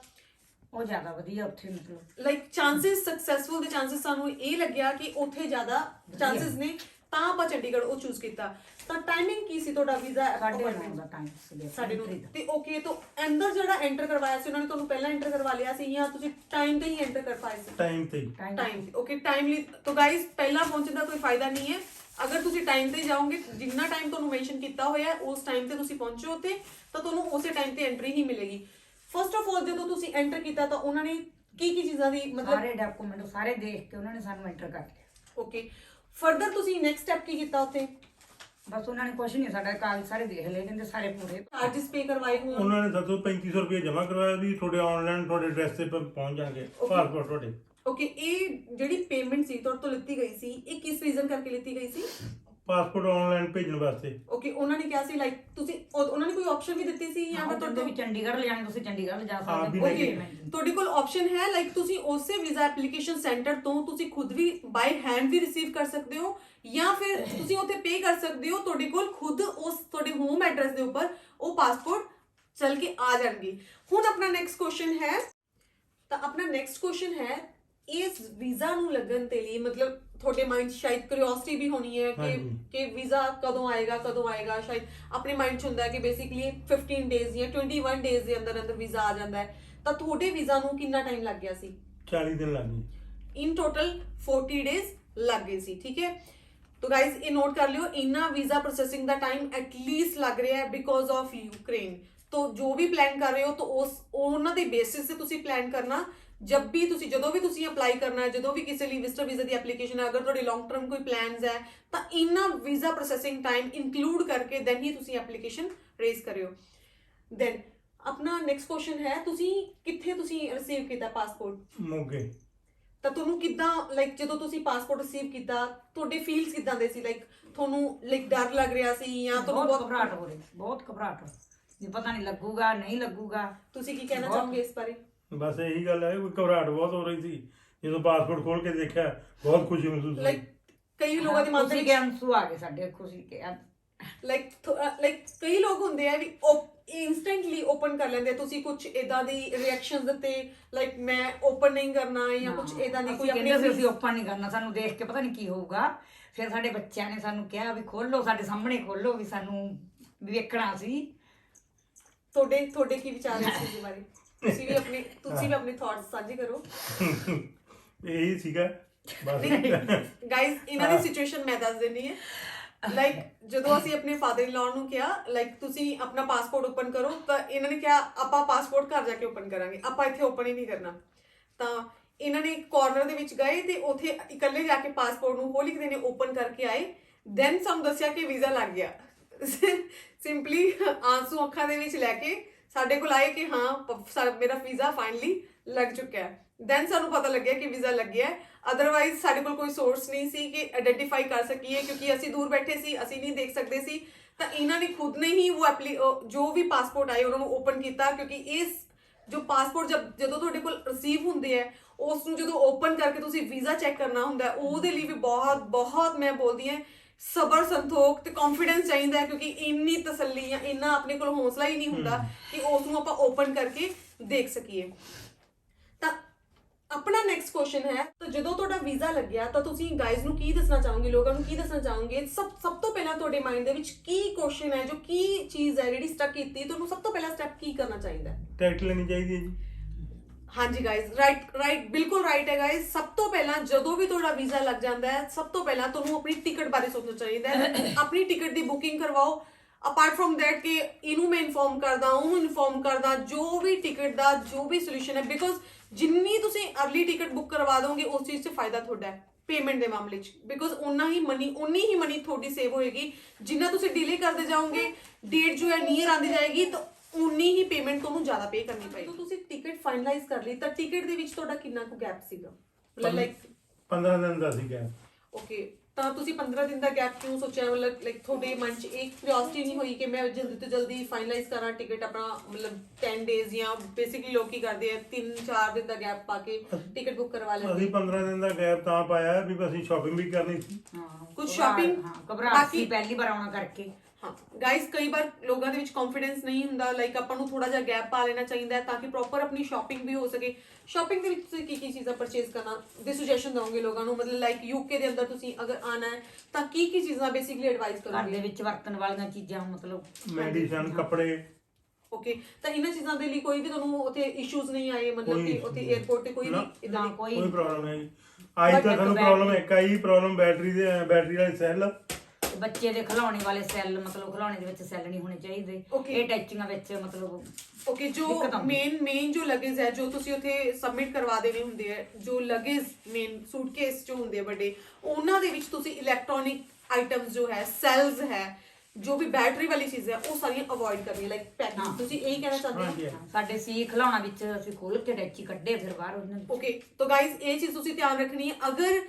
ਉਹ ਜ਼ਿਆਦਾ ਵਧੀਆ ਉੱਥੇ ਮਤਲਬ ਲਾਈਕ ਚਾਂਸਸ ਸਕਸੈਸਫੁਲ ਦੇ ਚਾਂਸਸ ਸਾਨੂੰ ਇਹ ਲੱਗਿਆ ਕਿ ਉੱਥੇ ਜ਼ਿਆਦਾ ਚਾਂਸਸ ਨੇ ਤਾਂ ਆਪਾਂ ਚੰਡੀਗੜ੍ਹ ਉਹ ਚੂਜ਼ ਕੀਤਾ। ਤਾਂ ਟਾਈਮਿੰਗ ਕੀ ਸੀ ਤੁਹਾਡਾ ਵੀਜ਼ਾ 9:30 ਦਾ ਟਾਈਮ ਸੀ ਸਾਡੇ ਨੂੰ ਤੇ ਓਕੇ। ਤਾਂ ਅੰਦਰ ਜਿਹੜਾ ਐਂਟਰ ਕਰਵਾਇਆ ਸੀ ਉਹਨਾਂ ਨੇ ਤੁਹਾਨੂੰ ਪਹਿਲਾਂ ਐਂਟਰ ਕਰਵਾ ਲਿਆ ਸੀ ਜਾਂ ਤੁਸੀਂ ਟਾਈਮ ਤੇ ਹੀ ਐਂਟਰ ਕਰ ਪਾਏ ਸੀ? टाइम ते ਟਾਈਮ ਤੇ ਓਕੇ। ਟਾਈਮਲੀ ਤਾਂ ਗਾਇਸ ਪਹਿਲਾਂ ਪਹੁੰਚਣ ਦਾ ਕੋਈ ਫਾਇਦਾ ਨਹੀਂ ਹੈ। ਅਗਰ ਤੁਸੀਂ ਟਾਈਮ ਤੇ ਜਾਓਗੇ, ਜਿੰਨਾ ਟਾਈਮ ਤੁਹਾਨੂੰ ਮੈਂਸ਼ਨ ਕੀਤਾ ਹੋਇਆ ਉਸ ਟਾਈਮ ਤੇ ਤੁਸੀਂ ਪਹੁੰਚੋ ਉੱਥੇ ਤਾਂ ਤੁਹਾਨੂੰ ਉਸੇ ਟਾਈਮ ਤੇ ਐਂਟਰੀ ਹੀ ਮਿਲੇਗੀ। ਫਸਟ ਆਫ ਆਲ ਜਦੋਂ ਤੁਸੀਂ ਐਂਟਰ ਕੀਤਾ ਤਾਂ ਉਹਨਾਂ ਨੇ ਕੀ ਚੀਜ਼ਾਂ ਦੀ ਮਤਲਬ ਸਾਰੇ ਡਾਕੂਮੈਂਟ ਸਾਰੇ ਦੇਖ ਕੇ ਉਹਨਾਂ ਨੇ ਸਾਨੂੰ ਐਂਟਰ ਕਰ ਲਿਆ। ਓਕੇ। ਫਰਦਰ ਤੁਸੀਂ ਨੈਕਸਟ ਸਟੈਪ ਕੀ ਕੀਤਾ ਉੱਥੇ? ਬਸ ਉਹਨਾਂ ਨੇ ਕੁਝ ਨਹੀਂ, ਸਾਡਾ ਕਾਗਜ਼ ਸਾਰੇ ਦੇਖ ਲਏ, ਕਹਿੰਦੇ ਸਾਰੇ ਪੂਰੇ। ਚਾਰजेस पे करवाए हुए हैं? उन्होंने 3500 रुपये जमा करवाया भी थोड़े ऑनलाइन थोड़े एड्रेस पे पहुंच जाएंगे पासपोर्ट थोड़े। ਓਕੇ। ਇਹ ਜਿਹੜੀ ਪੇਮੈਂਟ ਸੀ ਤੁਹਾਡੇ ਤੋਂ ਲਿੱਤੀ ਗਈ ਸੀ, ਇਹ ਕਿਸ ਰੀਜ਼ਨ ਕਰਕੇ ਲਿੱਤੀ ਗਈ ਸੀ? ਪਾਸਪੋਰਟ ਆਨਲਾਈਨ ਭੇਜਣ ਵਾਸਤੇ। ਓਕੇ। ਉਹਨਾਂ ਨੇ ਕਿਹਾ ਸੀ ਲਾਈਕ ਤੁਸੀਂ ਉਹਨਾਂ ਨੇ ਕੋਈ ਆਪਸ਼ਨ ਵੀ ਦਿੱਤੀ ਸੀ ਜਾਂ ਫਿਰ ਤੁਹਾਡੇ ਵੀ ਚੰਡੀਗੜ੍ਹ ਲਿਆਣੇ, ਤੁਸੀਂ ਚੰਡੀਗੜ੍ਹ ਜਾ ਹਾਂ, ਸਕਦੇ ਵੀ ਹੋ। ਓਕੇ। ਤੁਹਾਡੇ ਕੋਲ ਆਪਸ਼ਨ ਹੈ ਲਾਈਕ ਤੁਸੀਂ ਉਸੇ ਵੀਜ਼ਾ ਐਪਲੀਕੇਸ਼ਨ ਸੈਂਟਰ ਤੋਂ ਤੁਸੀਂ ਖੁਦ ਵੀ ਬਾਈ ਹੈਂਡ ਵੀ ਰਿਸੀਵ ਕਰ ਸਕਦੇ ਹੋ ਜਾਂ ਫਿਰ ਤੁਸੀਂ ਉੱਥੇ ਪੇ ਕਰ ਸਕਦੇ ਹੋ। ਤੁਹਾਡੇ ਕੋਲ ਖੁਦ ਉਸ ਤੁਹਾਡੇ ਹੋਮ ਐਡਰੈਸ ਦੇ ਉੱਪਰ ਉਹ ਪਾਸਪੋਰਟ ਚੱਲ ਕੇ ਆ ਜਾਣਗੇ। ਹੁਣ ਆਪਣਾ ਨੈਕਸਟ ਕੁਐਸਚਨ ਹੈ, ਤਾਂ ਆਪਣਾ ਨੈਕਸਟ ਕੁਐਸਚਨ ਹੈ ਇਸ ਵੀਜ਼ਾ ਨੂੰ ਲੱਗਣ ਦੇ ਲਈ ਮਤਲਬ ਤੁਹਾਡੇ ਮਾਈਂਡ ਸ਼ਾਇਦ ਕਿਉਰਿਓਸਿਟੀ ਵੀ ਹੋਣੀ ਹੈ ਕਿ ਵੀਜ਼ਾ ਕਦੋਂ ਆਏਗਾ। ਸ਼ਾਇਦ ਆਪਣੇ ਮਾਈਂਡ 'ਚ ਹੁੰਦਾ ਹੈ ਕਿ ਬੇਸਿਕਲੀ 15 ਡੇਜ਼ ਜਾਂ 21 ਡੇਜ਼ ਦੇ ਅੰਦਰ ਅੰਦਰ ਵੀਜ਼ਾ ਆ ਜਾਂਦਾ ਹੈ। ਤਾਂ ਤੁਹਾਡੇ ਵੀਜ਼ਾ ਨੂੰ ਕਿੰਨਾ ਟਾਈਮ ਲੱਗ ਗਿਆ ਸੀ? 40 दिन लग गए। ਇਨ ਟੋਟਲ 40 ਡੇਜ਼ ਲੱਗ ਗਏ ਸੀ। ਠੀਕ ਹੈ। तो गाइज ये नोट कर लियो, इन्ना वीजा प्रोसेसिंग का टाइम एटलीस्ट लग रहा है बिकॉज ऑफ यूक्रेन। तो जो भी प्लान कर रहे हो तो उस उन्होंने दे बेसिस से तुसी प्लान करना। जब भी तुसी जदों भी तुसी अप्लाई करना है, जदों भी किसी लिए विजिटर वीजा की एप्लीकेशन है, अगर थोड़ी लॉन्ग टर्म कोई प्लान्स है तो इन्ना वीजा प्रोसेसिंग टाइम इंक्लूड करके देन ही तुसी एप्लीकेशन रेज करियो। देन अपना नेक्स्ट क्वेश्चन है तुसी किथे तुसी रिसीव किया पासपोर्ट? मोगे। ਤਾਂ ਤੁਹਾਨੂੰ ਕਿੱਦਾਂ ਲਾਈਕ ਜਦੋਂ ਤੁਸੀਂ ਪਾਸਪੋਰਟ ਰਿਸੀਵ ਕੀਤਾ ਤੁਹਾਡੇ ਫੀਲਸ ਕਿੱਦਾਂ ਦੇ ਸੀ? ਲਾਈਕ ਤੁਹਾਨੂੰ ਲਾਈਕ ਡਰ ਲੱਗ ਰਿਹਾ ਸੀ ਜਾਂ ਤੁਹਾਨੂੰ ਬਹੁਤ ਘਬਰਾਹਟ ਹੋ ਰਹੀ, ਬਹੁਤ ਘਬਰਾਹਟ ਜੀ, ਪਤਾ ਨਹੀਂ ਲੱਗੂਗਾ ਨਹੀਂ ਲੱਗੂਗਾ। ਤੁਸੀਂ ਕੀ ਕਹਿਣਾ ਚਾਹੋਗੇ ਇਸ ਬਾਰੇ? ਬਸ ਇਹੀ ਗੱਲ ਹੈ, ਕੋਈ ਘਬਰਾਹਟ ਬਹੁਤ ਹੋ ਰਹੀ ਸੀ ਜਦੋਂ ਪਾਸਪੋਰਟ ਖੋਲ ਕੇ ਦੇਖਿਆ, ਬਹੁਤ ਖੁਸ਼ੀ ਮਹਿਸੂਸ ਹੋਈ। ਲਾਈਕ ਕਈ ਲੋਕਾਂ ਦੇ ਮਨ ਦੇ ਖੁਸ਼ੀ ਕੇ ਅੰਸੂ ਆ ਗਏ ਸਾਡੇ, ਖੁਸ਼ੀ ਕੇ ਲਾਈਕ ਕਈ ਲੋਕ ਹੁੰਦੇ ਆ ਵੀ ਇੰਸਟੈਂਟਲੀ ਓਪਨ ਕਰ ਲੈਂਦੇ। ਤੁਸੀਂ ਕੁਝ ਇਦਾਂ ਦੀ ਰਿਐਕਸ਼ਨਸ ਦਿੱਤੇ ਲਾਈਕ ਮੈਂ ਓਪਨ ਨਹੀਂ ਕਰਨਾ ਜਾਂ ਕੁਝ ਇਦਾਂ ਦੀ ਕੋਈ ਆਪਣੇ ਅਸੀਂ ਓਪਨ ਨਹੀਂ ਕਰਨਾ, ਸਾਨੂੰ ਦੇਖ ਕੇ ਪਤਾ ਨਹੀਂ ਕੀ ਹੋਊਗਾ। ਫਿਰ ਸਾਡੇ ਬੱਚਿਆਂ ਨੇ ਸਾਨੂੰ ਕਿਹਾ ਵੀ ਖੋਲੋ, ਸਾਡੇ ਸਾਹਮਣੇ ਖੋਲੋ, ਵੀ ਸਾਨੂੰ ਵੀ ਵੇਖਣਾ ਸੀ। ਤੁਹਾਡੇ ਕੀ ਵਿਚਾਰ ਹੈ ਇਸ ਬਾਰੇ? ਤੁਸੀਂ ਵੀ ਆਪਣੇ ਥਾਟਸ ਸਾਂਝੇ ਕਰੋ। ਇਹੀ ਸੀਗਾ ਬਸ। ਗਾਇਜ਼ ਇਹਨਾਂ ਦੀ ਸਿਚੁਏਸ਼ਨ ਮੈਂ ਦੱਸ ਦਿੰਦੀ ਹੈ। ਲਾਈਕ ਜਦੋਂ ਅਸੀਂ ਆਪਣੇ ਫਾਦਰ ਇਨ ਲਾਅ ਨੂੰ ਕਿਹਾ ਲਾਈਕ ਤੁਸੀਂ ਆਪਣਾ ਪਾਸਪੋਰਟ ਓਪਨ ਕਰੋ ਤਾਂ ਇਹਨਾਂ ਨੇ ਕਿਹਾ ਆਪਾਂ ਪਾਸਪੋਰਟ ਘਰ ਜਾ ਕੇ ਓਪਨ ਕਰਾਂਗੇ, ਆਪਾਂ ਇੱਥੇ ਓਪਨ ਹੀ ਨਹੀਂ ਕਰਨਾ। ਤਾਂ ਇਹਨਾਂ ਨੇ ਕਾਰਨਰ ਦੇ ਵਿੱਚ ਗਏ ਤੇ ਉੱਥੇ ਇਕੱਲੇ ਜਾ ਕੇ ਪਾਸਪੋਰਟ ਨੂੰ ਹੌਲੀ ਕਿਤੇ ਨੇ ਓਪਨ ਕਰਕੇ ਆਏ। ਦੈਨ ਸਾਨੂੰ ਦੱਸਿਆ ਕਿ ਵੀਜ਼ਾ ਲੱਗ ਗਿਆ। ਸਿੰਪਲੀ ਆਂਸੂ ਅੱਖਾਂ ਦੇ ਵਿੱਚ ਲੈ ਕੇ ਸਾਡੇ ਕੋਲ ਆਏ ਕਿ ਹਾਂ ਮੇਰਾ ਵੀਜ਼ਾ ਫਾਈਨਲੀ ਲੱਗ ਚੁੱਕਿਆ ਹੈ। ਦੈਨ ਸਾਨੂੰ ਪਤਾ ਲੱਗਿਆ ਕਿ ਵੀਜ਼ਾ ਲੱਗਿਆ ਹੈ। ਅਦਰਵਾਈਜ਼ ਸਾਡੇ ਕੋਲ ਕੋਈ ਸੋਰਸ ਨਹੀਂ ਸੀ ਕਿ ਆਇਡੈਂਟੀਫਾਈ ਕਰ ਸਕੀਏ ਕਿਉਂਕਿ ਅਸੀਂ ਦੂਰ ਬੈਠੇ ਸੀ, ਅਸੀਂ ਨਹੀਂ ਦੇਖ ਸਕਦੇ ਸੀ। ਤਾਂ ਇਹਨਾਂ ਨੇ ਖੁਦ ਨੇ ਹੀ ਉਹ ਜੋ ਵੀ ਪਾਸਪੋਰਟ ਆਏ ਉਹਨਾਂ ਨੂੰ ਓਪਨ ਕੀਤਾ ਕਿਉਂਕਿ ਇਸ ਜੋ ਪਾਸਪੋਰਟ ਜਦੋਂ ਤੁਹਾਡੇ ਕੋਲ ਰਿਸੀਵ ਹੁੰਦੇ ਹੈ ਉਸ ਨੂੰ ਜਦੋਂ ਓਪਨ ਕਰਕੇ ਤੁਸੀਂ ਵੀਜ਼ਾ ਚੈੱਕ ਕਰਨਾ ਹੁੰਦਾ ਉਹਦੇ ਲਈ ਵੀ ਬਹੁਤ ਮੈਂ ਬੋਲਦੀ ਹਾਂ ਸਬਰ ਸੰਤੋਖ ਤੇ ਕੌਨਫੀਡੈਂਸ ਚਾਹੀਦਾ ਹੈ ਕਿਉਂਕਿ ਇੰਨੀ ਤਸੱਲੀ ਜਾਂ ਇੰਨਾ ਆਪਣੇ ਕੋਲ ਹੌਸਲਾ ਹੀ ਨਹੀਂ ਹੁੰਦਾ ਕਿ ਉਸ ਨੂੰ ਆਪਾਂ ਓਪਨ ਕਰਕੇ ਦੇਖ ਸਕੀਏ। ਤਾਂ ਆਪਣਾ ਨੈਕਸਟ ਕੁਐਸਚਨ ਹੈ ਤਾਂ ਜਦੋਂ ਤੁਹਾਡਾ ਵੀਜ਼ਾ ਲੱਗਿਆ ਤਾਂ ਤੁਸੀਂ ਗਾਇਜ਼ ਨੂੰ ਕੀ ਦੱਸਣਾ ਚਾਹੋਗੇ, ਲੋਕਾਂ ਨੂੰ ਕੀ ਦੱਸਣਾ ਚਾਹੋਗੇ? ਸਭ ਤੋਂ ਪਹਿਲਾਂ ਤੁਹਾਡੇ ਮਾਈਂਡ ਦੇ ਵਿੱਚ ਕੀ ਕੁਐਸਚਨ ਹੈ, ਜੋ ਕੀ ਚੀਜ਼ ਹੈ ਜਿਹੜੀ ਸਟਕ ਕੀਤੀ, ਤੁਹਾਨੂੰ ਸਭ ਤੋਂ ਪਹਿਲਾਂ ਸਟੈਪ ਕੀ ਕਰਨਾ ਚਾਹੀਦਾ ਹੈ? ਟਿਕਟ ਲੈਣੀ ਚਾਹੀਦੀ ਹੈ ਜੀ। ਹਾਂਜੀ ਗਾਇਜ਼ ਰਾਈਟ ਬਿਲਕੁਲ ਰਾਈਟ ਹੈ ਗਾਇਜ਼। ਸਭ ਤੋਂ ਪਹਿਲਾਂ ਜਦੋਂ ਵੀ ਤੁਹਾਡਾ ਵੀਜ਼ਾ ਲੱਗ ਜਾਂਦਾ ਹੈ ਸਭ ਤੋਂ ਪਹਿਲਾਂ ਤੁਹਾਨੂੰ ਆਪਣੀ ਟਿਕਟ ਬਾਰੇ ਸੋਚਣਾ ਚਾਹੀਦਾ ਹੈ। ਆਪਣੀ ਟਿਕਟ ਦੀ ਬੁਕਿੰਗ ਕਰਵਾਓ। ਅਪਾਰਟ ਫਰੋਮ ਦੈਟ ਕਿ ਇਹਨੂੰ ਮੈਂ ਇਨਫੋਰਮ ਕਰਦਾ ਉਹਨੂੰ ਇਨਫੋਰਮ ਕਰਦਾ ਜੋ ਵੀ ਟਿਕਟ ਦਾ ਜੋ ਵੀ ਸੋਲੂਸ਼ਨ ਹੈ ਬਿਕੋਜ਼ ਜਿੰਨੀ ਤੁਸੀਂ ਅਰਲੀ ਟਿਕਟ ਬੁੱਕ ਕਰਵਾ ਦੋਗੇ ਉਸ ਚੀਜ਼ 'ਚ ਫਾਇਦਾ ਤੁਹਾਡਾ ਹੈ ਪੇਮੈਂਟ ਦੇ ਮਾਮਲੇ 'ਚ ਬਿਕੋਜ਼ ਉਨੀ ਹੀ ਮਨੀ ਤੁਹਾਡੀ ਸੇਵ ਹੋਏਗੀ। ਜਿੰਨਾ ਤੁਸੀਂ ਡਿਲੇ ਕਰਦੇ ਜਾਓਗੇ ਡੇਟ ਜੋ ਹੈ ਨੀਅਰ ਆਉਂਦੀ ਜਾਏਗੀ ਤਾਂ ਉਨੀ ਹੀ ਪੇਮੈਂਟ ਤੁਹਾਨੂੰ ਜ਼ਿਆਦਾ ਪੇ ਕਰਨੀ ਪਏਗੀ। ਤੁਸੀਂ ਟਿਕਟ ਫਾਈਨਲਾਈਜ਼ ਕਰ ਲਈ ਤਾਂ ਟਿਕਟ ਦੇ ਵਿੱਚ ਤੁਹਾਡਾ ਕਿੰਨਾ ਕੁ ਗੈਪ ਸੀਗਾ? ਮਤਲਬ ਲਾਈਕ 15 ਦਿਨ ਦਾ ਸੀ ਗੈਪ। ਓਕੇ ਤਾਂ ਤੁਸੀਂ 15 ਦਿਨ ਦਾ ਗੈਪ ਕਿਉਂ ਸੋਚਿਆ? ਮਤਲਬ ਲਾਈਕ ਤੁਹਾਡੇ ਮਨ 'ਚ ਇੱਕ ਕਿਉਰਿਓਸਿਟੀ ਨਹੀਂ ਹੋਈ ਕਿ ਮੈਂ ਜਲਦੀ ਤੋਂ ਜਲਦੀ ਫਾਈਨਲਾਈਜ਼ ਕਰਾਂ ਟਿਕਟ ਆਪਣਾ ਮਤਲਬ 10 ਡੇਜ਼ ਜਾਂ ਬੇਸਿਕਲੀ ਲੋਕ ਕੀ ਕਰਦੇ ਆ 3-4 ਦਿਨ ਦਾ ਗੈਪ ਪਾ ਕੇ ਟਿਕਟ ਬੁੱਕ ਕਰਵਾ ਲੈਂਦੇ। ਅਸੀਂ 15 ਦਿਨ ਦਾ ਗੈਪ ਤਾਂ ਪਾਇਆ ਵੀ ਅਸੀਂ ਸ਼ਾਪਿੰਗ ਵੀ ਕਰਨੀ ਸੀ। ਕੁਝ ਸ਼ਾਪਿੰਗ ਘਬਰਾਹਟ ਸੀ ਪਹਿਲੀ ਵਾਰ ਆਉਣਾ ਕਰਕੇ। ਹਾਂ ਗਾਇਸ, ਕਈ ਵਾਰ ਲੋਕਾਂ ਦੇ ਵਿੱਚ ਕੌਨਫੀਡੈਂਸ ਨਹੀਂ ਹੁੰਦਾ, ਲਾਈਕ ਆਪਾਂ ਨੂੰ ਥੋੜਾ ਜਿਹਾ ਗੈਪ ਪਾ ਲੈਣਾ ਚਾਹੀਦਾ ਹੈ ਤਾਂ ਕਿ ਪ੍ਰੋਪਰ ਆਪਣੀ ਸ਼ਾਪਿੰਗ ਵੀ ਹੋ ਸਕੇ। ਸ਼ਾਪਿੰਗ ਦੇ ਵਿੱਚ ਤੁਸੀਂ ਕੀ ਚੀਜ਼ਾਂ ਪਰਚੇਸ ਕਰਨਾ ਦੇ ਸੁਜੈਸ਼ਨ ਦਵੋਗੇ ਲੋਕਾਂ ਨੂੰ, ਮਤਲਬ ਲਾਈਕ ਯੂਕੇ ਦੇ ਅੰਦਰ ਤੁਸੀਂ ਅਗਰ ਆਣਾ ਹੈ ਤਾਂ ਕੀ ਚੀਜ਼ਾਂ ਬੇਸਿਕਲੀ ਐਡਵਾਈਸ ਘਰ ਕਰੋਗੇ? ਦੇ ਵਿੱਚ ਵਰਤਣ ਵਾਲੀਆਂ ਚੀਜ਼ਾਂ, ਮਤਲਬ ਮੈਡੀਸਨ, ਕੱਪੜੇ। ਓਕੇ, ਤਾਂ ਇਹਨਾਂ ਚੀਜ਼ਾਂ ਦੇ ਲਈ ਕੋਈ ਵੀ ਤੁਹਾਨੂੰ ਉੱਥੇ ਇਸ਼ੂਜ਼ ਨਹੀਂ ਆਏ, ਮਤਲਬ ਕਿ ਉੱਥੇ 에어ਪੋਰਟ ਤੇ ਕੋਈ ਵੀ ਇਦਾਂ ਦੀ ਕੋਈ ਕੋਈ ਪ੍ਰੋਬਲਮ ਨਹੀਂ ਅੱਜ ਤੱਕ ਸਾਨੂੰ ਪ੍ਰੋਬਲਮ ਇੱਕ ਆਈ ਪ੍ਰੋਬਲਮ ਬੈਟਰੀ ਵਾਲੀ ਸੈੱਲ। ਬੱਚੇ ਦੇ ਖਿਡੌਣੇ ਵਾਲੇ ਸੈੱਲ, ਮਤਲਬ ਖਿਡੌਣੇ ਦੇ ਵਿੱਚ ਸੈੱਲ ਨਹੀਂ ਹੋਣੇ ਚਾਹੀਦੇ। ਇਹ ਟੈਚੀਆਂ ਵਿੱਚ ਮਤਲਬ ਓਕੇ, ਜੋ ਮੇਨ ਜੋ ਲਗੇਜ ਹੈ ਜੋ ਤੁਸੀਂ ਉੱਥੇ ਸਬਮਿਟ ਕਰਵਾ ਦੇਣੇ ਹੁੰਦੇ ਹੈ, ਜੋ ਲਗੇਜ ਮੇਨ ਸੂਟਕੇਸ ਜੋ ਹੁੰਦੇ ਆ ਵੱਡੇ, ਉਹਨਾਂ ਦੇ ਵਿੱਚ ਤੁਸੀਂ ਇਲੈਕਟ੍ਰੋਨਿਕ ਆਈਟਮਸ ਜੋ ਹੈ, ਸੈਲਸ ਹੈ, ਜੋ ਵੀ ਬੈਟਰੀ ਵਾਲੀ ਚੀਜ਼ਾਂ ਉਹ ਸਾਰੀਆਂ ਅਵੋਇਡ ਕਰਨੀ, ਲਾਈਕ ਪੈਕਿੰਗ। ਤੁਸੀਂ ਇਹੀ ਕਹਿਣਾ ਚਾਹੁੰਦੇ ਹੋ? ਸਾਡੇ ਸੀ ਖਿਡੌਣਾ ਵਿੱਚ ਅਸੀਂ ਖੋਲ ਕੇ ਟੈਚੀ ਕੱਢੇ ਫਿਰ ਬਾਹਰ ਉਹਨਾਂ ਨੂੰ। ਓਕੇ, ਤਾਂ ਗਾਇਜ਼ ਇਹ ਚੀਜ਼ ਤੁਸੀਂ ਧਿਆਨ ਰੱਖਣੀ ਹੈ। ਅਗਰ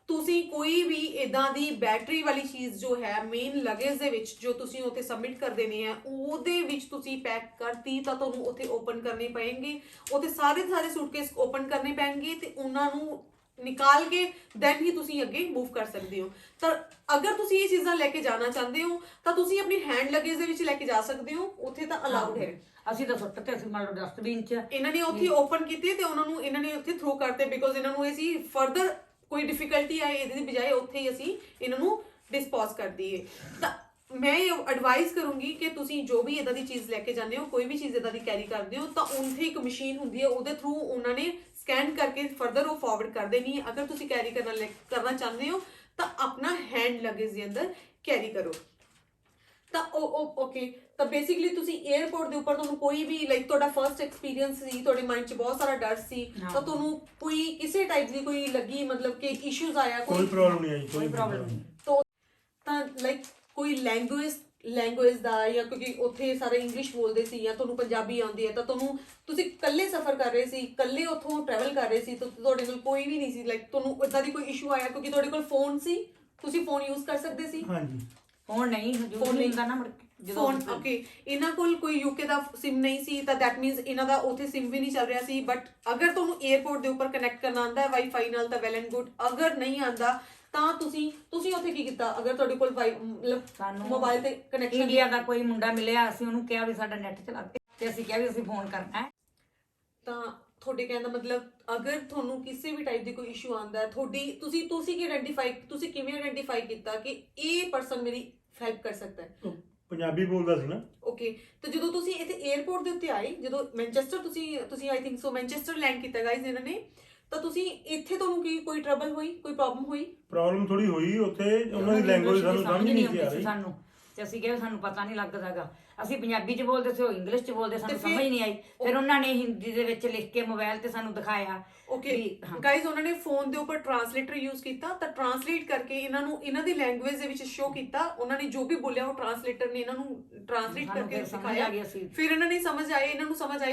ਤੁਸੀਂ ਕੋਈ ਵੀ ਇਦਾਂ ਦੀ ਬੈਟਰੀ ਵਾਲੀ ਚੀਜ਼ ਜੋ ਹੈ ਮੇਨ ਲਗੇਜ ਦੇ ਵਿੱਚ ਜੋ ਤੁਸੀਂ ਉੱਥੇ ਸਬਮਿਟ ਕਰ ਦੇਣੀ ਹੈ, ਉਹਦੇ ਵਿੱਚ ਤੁਸੀਂ ਪੈਕ ਕਰਤੀ ਤਾਂ ਤੁਹਾਨੂੰ ਉੱਥੇ ਓਪਨ ਕਰਨੇ ਪਏਗੇ, ਉੱਥੇ ਸਾਰੇ ਸੂਟਕੇਸ ਓਪਨ ਕਰਨੇ ਪੈਣਗੇ ਤੇ ਉਹਨਾਂ ਨੂੰ ਨਿਕਾਲ ਕੇ ਦੈਨ ਹੀ ਤੁਸੀਂ ਅੱਗੇ ਮੂਵ ਕਰ ਸਕਦੇ ਹੋ। ਤਾਂ ਅਗਰ ਤੁਸੀਂ ਇਹ ਚੀਜ਼ਾਂ ਲੈ ਕੇ ਜਾਣਾ ਚਾਹੁੰਦੇ ਹੋ ਤਾਂ ਤੁਸੀਂ ਆਪਣੀ ਹੈਂਡ ਲਗੇਜ ਦੇ ਵਿੱਚ ਲੈ ਕੇ ਜਾ ਸਕਦੇ ਹੋ, ਉੱਥੇ ਤਾਂ ਅਲਾਉਡ ਹੈ। ਅਸੀਂ ਤਾਂ ਸੁੱਟ ਤੇ ਅਸੀਂ ਮੰਨ ਲਓ ਡਸਟਬਿਨ 'ਚ। ਇਹਨਾਂ ਨੇ ਉੱਥੇ ਓਪਨ ਕੀਤੇ ਤੇ ਉਹਨਾਂ ਨੂੰ ਇਹਨਾਂ ਨੇ ਉੱਥੇ ਥਰੋ ਕਰਤੇ, ਬਿਕੋਜ਼ ਇਹਨਾਂ ਨੂੰ ਇਹ ਸੀ ਫਰਦਰ ਕੋਈ ਡਿਫਿਕਲਟੀ ਆਏ ਇਹਦੇ ਦੀ ਬਜਾਏ ਉੱਥੇ ਹੀ ਅਸੀਂ ਇਹਨਾਂ ਨੂੰ ਡਿਸਪੋਜ਼ ਕਰ ਦਈਏ। ਤਾਂ ਮੈਂ ਇਹ ਐਡਵਾਈਸ ਕਰੂੰਗੀ ਕਿ ਤੁਸੀਂ ਜੋ ਵੀ ਇਦਾਂ ਦੀ ਚੀਜ਼ ਲੈ ਕੇ ਜਾਂਦੇ ਹੋ, ਕੋਈ ਵੀ ਚੀਜ਼ ਇਦਾਂ ਦੀ ਕੈਰੀ ਕਰਦੇ ਹੋ, ਤਾਂ ਉੱਥੇ ਇੱਕ ਮਸ਼ੀਨ ਹੁੰਦੀ ਹੈ, ਉਹਦੇ ਥਰੂ ਉਹਨਾਂ ਨੇ ਸਕੈਨ ਕਰਕੇ ਫਰਦਰ ਉਹ ਫਾਰਵਰਡ ਕਰ ਦੇਣੀ ਹੈ। ਅਗਰ ਤੁਸੀਂ ਕੈਰੀ ਕਰਨਾ ਚਾਹੁੰਦੇ ਹੋ ਤਾਂ ਆਪਣਾ ਹੈਂਡ ਲਗੇਜ ਦੇ ਅੰਦਰ ਕੈਰੀ ਕਰੋ। ਤਾਂ ਓਕੇ, ਤਾਂ ਬੇਸਿਕਲੀ ਤੁਸੀਂ 에어ਪੋਰਟ ਦੇ ਉੱਪਰ ਤੁਹਾਨੂੰ ਕੋਈ ਵੀ ਲਾਈਕ ਤੁਹਾਡਾ ਫਰਸਟ ਐਕਸਪੀਰੀਅੰਸ ਸੀ, ਤੁਹਾਡੇ ਮਾਈਂਡ 'ਚ ਬਹੁਤ ਸਾਰਾ ਡਰ ਸੀ, ਤਾਂ ਤੁਹਾਨੂੰ ਕੋਈ ਕਿਸੇ ਟਾਈਪ ਦੀ ਕੋਈ ਲੱਗੀ ਮਤਲਬ ਕਿ ਇਸ਼ੂਜ਼ ਆਇਆ? ਕੋਈ ਪ੍ਰੋਬਲਮ ਨਹੀਂ ਆਈ, ਕੋਈ ਪ੍ਰੋਬਲਮ ਨਹੀਂ। ਤਾਂ ਲਾਈਕ ਕੋਈ ਲੈਂਗੁਏਜ ਦਾ, ਜਾਂ ਕਿਉਂਕਿ ਉੱਥੇ ਸਾਰੇ ਇੰਗਲਿਸ਼ ਬੋਲਦੇ ਸੀ ਜਾਂ ਤੁਹਾਨੂੰ ਪੰਜਾਬੀ ਆਉਂਦੀ ਹੈ, ਤਾਂ ਤੁਸੀਂ ਇਕੱਲੇ ਸਫ਼ਰ ਕਰ ਰਹੇ ਸੀ, ਇਕੱਲੇ ਉੱਥੋਂ ਟਰੈਵਲ ਕਰ ਰਹੇ ਸੀ, ਤਾਂ ਤੁਹਾਡੇ ਕੋਲ ਕੋਈ ਵੀ ਨਹੀਂ ਸੀ ਲਾਈਕ ਤੁਹਾਨੂੰ ਇਦਾਂ ਦੀ ਕੋਈ ਇਸ਼ੂ ਆਇਆ? ਕਿਉਂਕਿ ਤੁਹਾਡੇ ਕੋਲ ਫੋਨ ਸੀ, ਤੁਸੀਂ ਫੋਨ ਯੂਜ਼ ਕਰ ਸਕਦੇ ਸੀ। ਹਾਂਜੀ, ਫੋਨ ਨਹੀਂ ਹੁੰਦਾ ਨਾ ਫੋਨ। ਓਕੇ, ਇਹਨਾਂ ਕੋਲ ਕੋਈ ਯੂਕੇ ਦਾ ਸਿਮ ਨਹੀਂ ਸੀ, ਤਾਂ ਦੈਟ ਮੀਨਸ ਇਹਨਾਂ ਦਾ ਉੱਥੇ ਸਿਮ ਵੀ ਨਹੀਂ ਚੱਲ ਰਿਹਾ ਸੀ। ਬਟ ਅਗਰ ਤੁਹਾਨੂੰ 에어ਪੋਰਟ ਦੇ ਉੱਪਰ ਕਨੈਕਟ ਕਰਨਾ ਆਉਂਦਾ ਹੈ ਵਾਈਫਾਈ ਨਾਲ ਤਾਂ ਵੈਲ ਐਂਡ ਗੁੱਡ, ਅਗਰ ਨਹੀਂ ਆਉਂਦਾ ਤਾਂ ਤੁਸੀਂ ਉੱਥੇ ਕੀ ਕੀਤਾ? ਅਗਰ ਤੁਹਾਡੇ ਕੋਲ ਮਤਲਬ ਮੋਬਾਈਲ ਤੇ ਕਨੈਕਸ਼ਨ, ਇੰਡੀਆ ਦਾ ਕੋਈ ਮੁੰਡਾ ਮਿਲਿਆ, ਅਸੀਂ ਉਹਨੂੰ ਕਿਹਾ ਵੀ ਸਾਡਾ ਨੈਟ ਚਲਾ ਦੇ, ਤੇ ਅਸੀਂ ਕਿਹਾ ਵੀ ਅਸੀਂ ਫੋਨ ਕਰਨਾ ਹੈ। ਤਾਂ ਤੁਹਾਡੇ ਕਹਿਣ ਦਾ ਮਤਲਬ ਅਗਰ ਤੁਹਾਨੂੰ ਕਿਸੇ ਵੀ ਟਾਈਪ ਦੀ ਕੋਈ ਇਸ਼ੂ ਆਉਂਦਾ ਹੈ, ਤੁਸੀਂ ਕਿਵੇਂ ਆਇਡੈਂਟੀਫਾਈ ਕੀਤਾ ਕਿ ਇਹ ਪਰਸਨ ਮੇਰੀ ਹੈਲਪ ਕਰ ਸਕਦਾ ਹੈ? ਪੰਜਾਬੀ ਬੋਲਦਾ ਸੀ ਨਾ। ਓਕੇ, ਤਾਂ ਜਦੋਂ ਤੁਸੀਂ ਇੱਥੇ 에어ਪੋਰਟ ਦੇ ਉੱਤੇ ਆਏ, ਜਦੋਂ ਮੈਨਚੈਸਟਰ ਤੁਸੀਂ I think so Manchester land ਕੀਤਾ ਗਾਇਜ਼ ਇਹਨਾਂ ਨੇ, ਤਾਂ ਤੁਸੀਂ ਇੱਥੇ ਤੁਹਾਨੂੰ ਕੀ ਕੋਈ ਟਰਬਲ ਹੋਈ, ਕੋਈ ਪ੍ਰੋਬਲਮ ਹੋਈ? ਪ੍ਰੋਬਲਮ ਥੋੜੀ ਹੋਈ ਉੱਥੇ, ਉਹਨਾਂ ਦੀ ਲੈਂਗੁਏਜ ਸਾਨੂੰ ਸਮਝ ਨਹੀਂ ਸੀ ਆ ਰਹੀ ਸਾਨੂੰ, ਤੇ ਅਸੀਂ ਕਿਹਾ ਸਾਨੂੰ ਪਤਾ ਨਹੀਂ ਲੱਗਦਾਗਾ। ਅਸੀਂ ਪੰਜਾਬੀ 'ਚ ਬੋਲਦੇ ਸੀ, ਉਹ ਇੰਗਲਿਸ਼ 'ਚ ਬੋਲਦੇ, ਸਾਨੂੰ ਸਮਝ ਨਹੀਂ ਆਈ। ਫਿਰ ਉਹਨਾਂ ਨੇ ਹਿੰਦੀ ਦੇ ਵਿੱਚ ਲਿਖ ਕੇ ਮੋਬਾਈਲ ਤੇ ਸਾਨੂੰ ਦਿਖਾਇਆ। ਓਕੇ ਗਾਇਜ਼, ਉਹਨਾਂ ਨੇ ਫੋਨ ਦੇ ਉੱਪਰ ਟਰਾਂਸਲੇਟਰ ਯੂਜ਼ ਕੀਤਾ, ਤਾਂ ਟਰਾਂਸਲੇਟ ਕਰਕੇ ਇਹਨਾਂ ਦੀ ਲੈਂਗੁਏਜ ਦੇ ਵਿੱਚ ਸ਼ੋ ਕੀਤਾ। ਉਹਨਾਂ ਨੇ ਜੋ ਵੀ ਬੋਲਿਆ ਉਹ ਟਰਾਂਸਲੇਟਰ ਨੇ ਇਹਨਾਂ ਨੂੰ ਟਰਾਂਸਲੇਟ ਕਰਕੇ ਸਿਖਾਇਆ। ਫਿਰ ਇਹਨਾਂ ਨੇ ਸਮਝ ਆਈ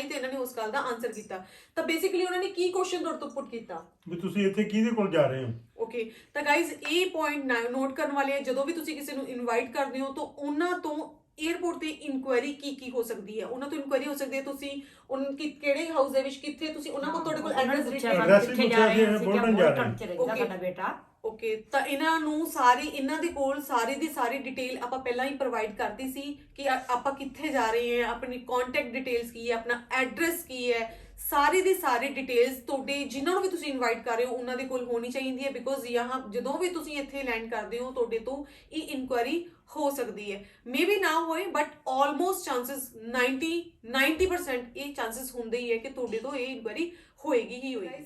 ਤੇ ਇਹਨਾਂ ਨੇ ਉਸ ਗੱਲ ਦਾ ਆਨਸਰ ਕੀਤਾ। ਤਾਂ ਬੇਸਿਕਲੀ ਉਹਨਾਂ ਨੇ ਕੀ ਕੁਐਸਚਨ ਤੁਹਾਡੇ ਤੋਂ ਪੁੱਟ ਕੀਤਾ ਵੀ ਤੁਸੀਂ ਇੱਥੇ ਕਿਹਦੇ ਕੋਲ ਜਾ ਰਹੇ ਹੋ? ਓਕੇ, ਤਾਂ ਗਾਇਜ਼ ਇਹ ਪੁਆਇੰਟ ਨੋਟ ਕਰਨ ਵਾਲੇ ਹੈ, ਜਦੋਂ ਵੀ ਤੁਸੀਂ ਕਿਸੇ ਨੂੰ ਇਨਵਾਈਟ ਕਰਦੇ ਹੋ ਤਾਂ ਉਹਨਾਂ ਤੋਂ 에어ਪੋਰਟ ਤੇ ਇਨਕੁਆਇਰੀ ਕੀ ਹੋ ਸਕਦੀ ਹੈ। ਉਹਨਾਂ ਤੋਂ ਇਨਕੁਆਇਰੀ ਹੋ ਸਕਦੀ ਹੈ ਤੁਸੀਂ ਕਿਹੜੇ ਹਾਊਸ ਦੇ ਵਿੱਚ, ਕਿੱਥੇ ਤੁਸੀਂ ਉਹਨਾਂ ਕੋਲ, ਤੁਹਾਡੇ ਕੋਲ ਐਡਰੈਸ ਕਿੱਥੇ ਜਾ ਰਹੇ ਸੀ, ਬੋਲਟਨ ਜਾ ਰਹੇ ਸਾਡਾ ਬੇਟਾ। ਓਕੇ, ਤਾਂ ਇਹਨਾਂ ਨੂੰ ਇਹਨਾਂ ਦੇ ਕੋਲ ਸਾਰੀ ਦੀ ਸਾਰੀ ਡਿਟੇਲ ਆਪਾਂ ਪਹਿਲਾਂ ਹੀ ਪ੍ਰੋਵਾਈਡ ਕਰਤੀ ਸੀ ਕਿ ਆਪਾਂ ਕਿੱਥੇ ਜਾ ਰਹੇ ਹਾਂ, ਆਪਣੀ ਕੰਟੈਕਟ ਡਿਟੇਲਸ ਕੀ ਹੈ, ਆਪਣਾ ਐਡਰੈਸ ਕੀ ਹੈ, ਸਾਰੀ ਦੀ ਸਾਰੀ ਡਿਟੇਲਸ ਤੁਹਾਡੇ ਜਿਨ੍ਹਾਂ ਨੂੰ ਵੀ ਤੁਸੀਂ ਇਨਵਾਈਟ ਕਰ ਰਹੇ ਹੋ ਉਹਨਾਂ ਦੇ ਕੋਲ ਹੋਣੀ ਚਾਹੀਦੀ ਹੈ। ਬਿਕੋਜ਼ ਜਦੋਂ ਵੀ ਤੁਸੀਂ ਇੱਥੇ ਲੈਂਡ ਕਰਦੇ ਹੋ ਤੁਹਾਡੇ ਤੋਂ ਇਹ ਇਨਕੁਆਇਰੀ ਹੋ ਸਕਦੀ ਹੈ। ਮੇਬੀ ਨਾ ਹੋਏ ਬਟ ਆਲਮੋਸਟ ਚਾਂਸਸ 90% ਇਹ ਚਾਂਸਸ ਹੁੰਦੇ ਹੀ ਹੈ ਕਿ ਤੁਹਾਡੇ ਤੋਂ ਇਹ ਇਨਕੁਆਇਰੀ ਹੋਏਗੀ ਹੀ ਹੋਏਗੀ।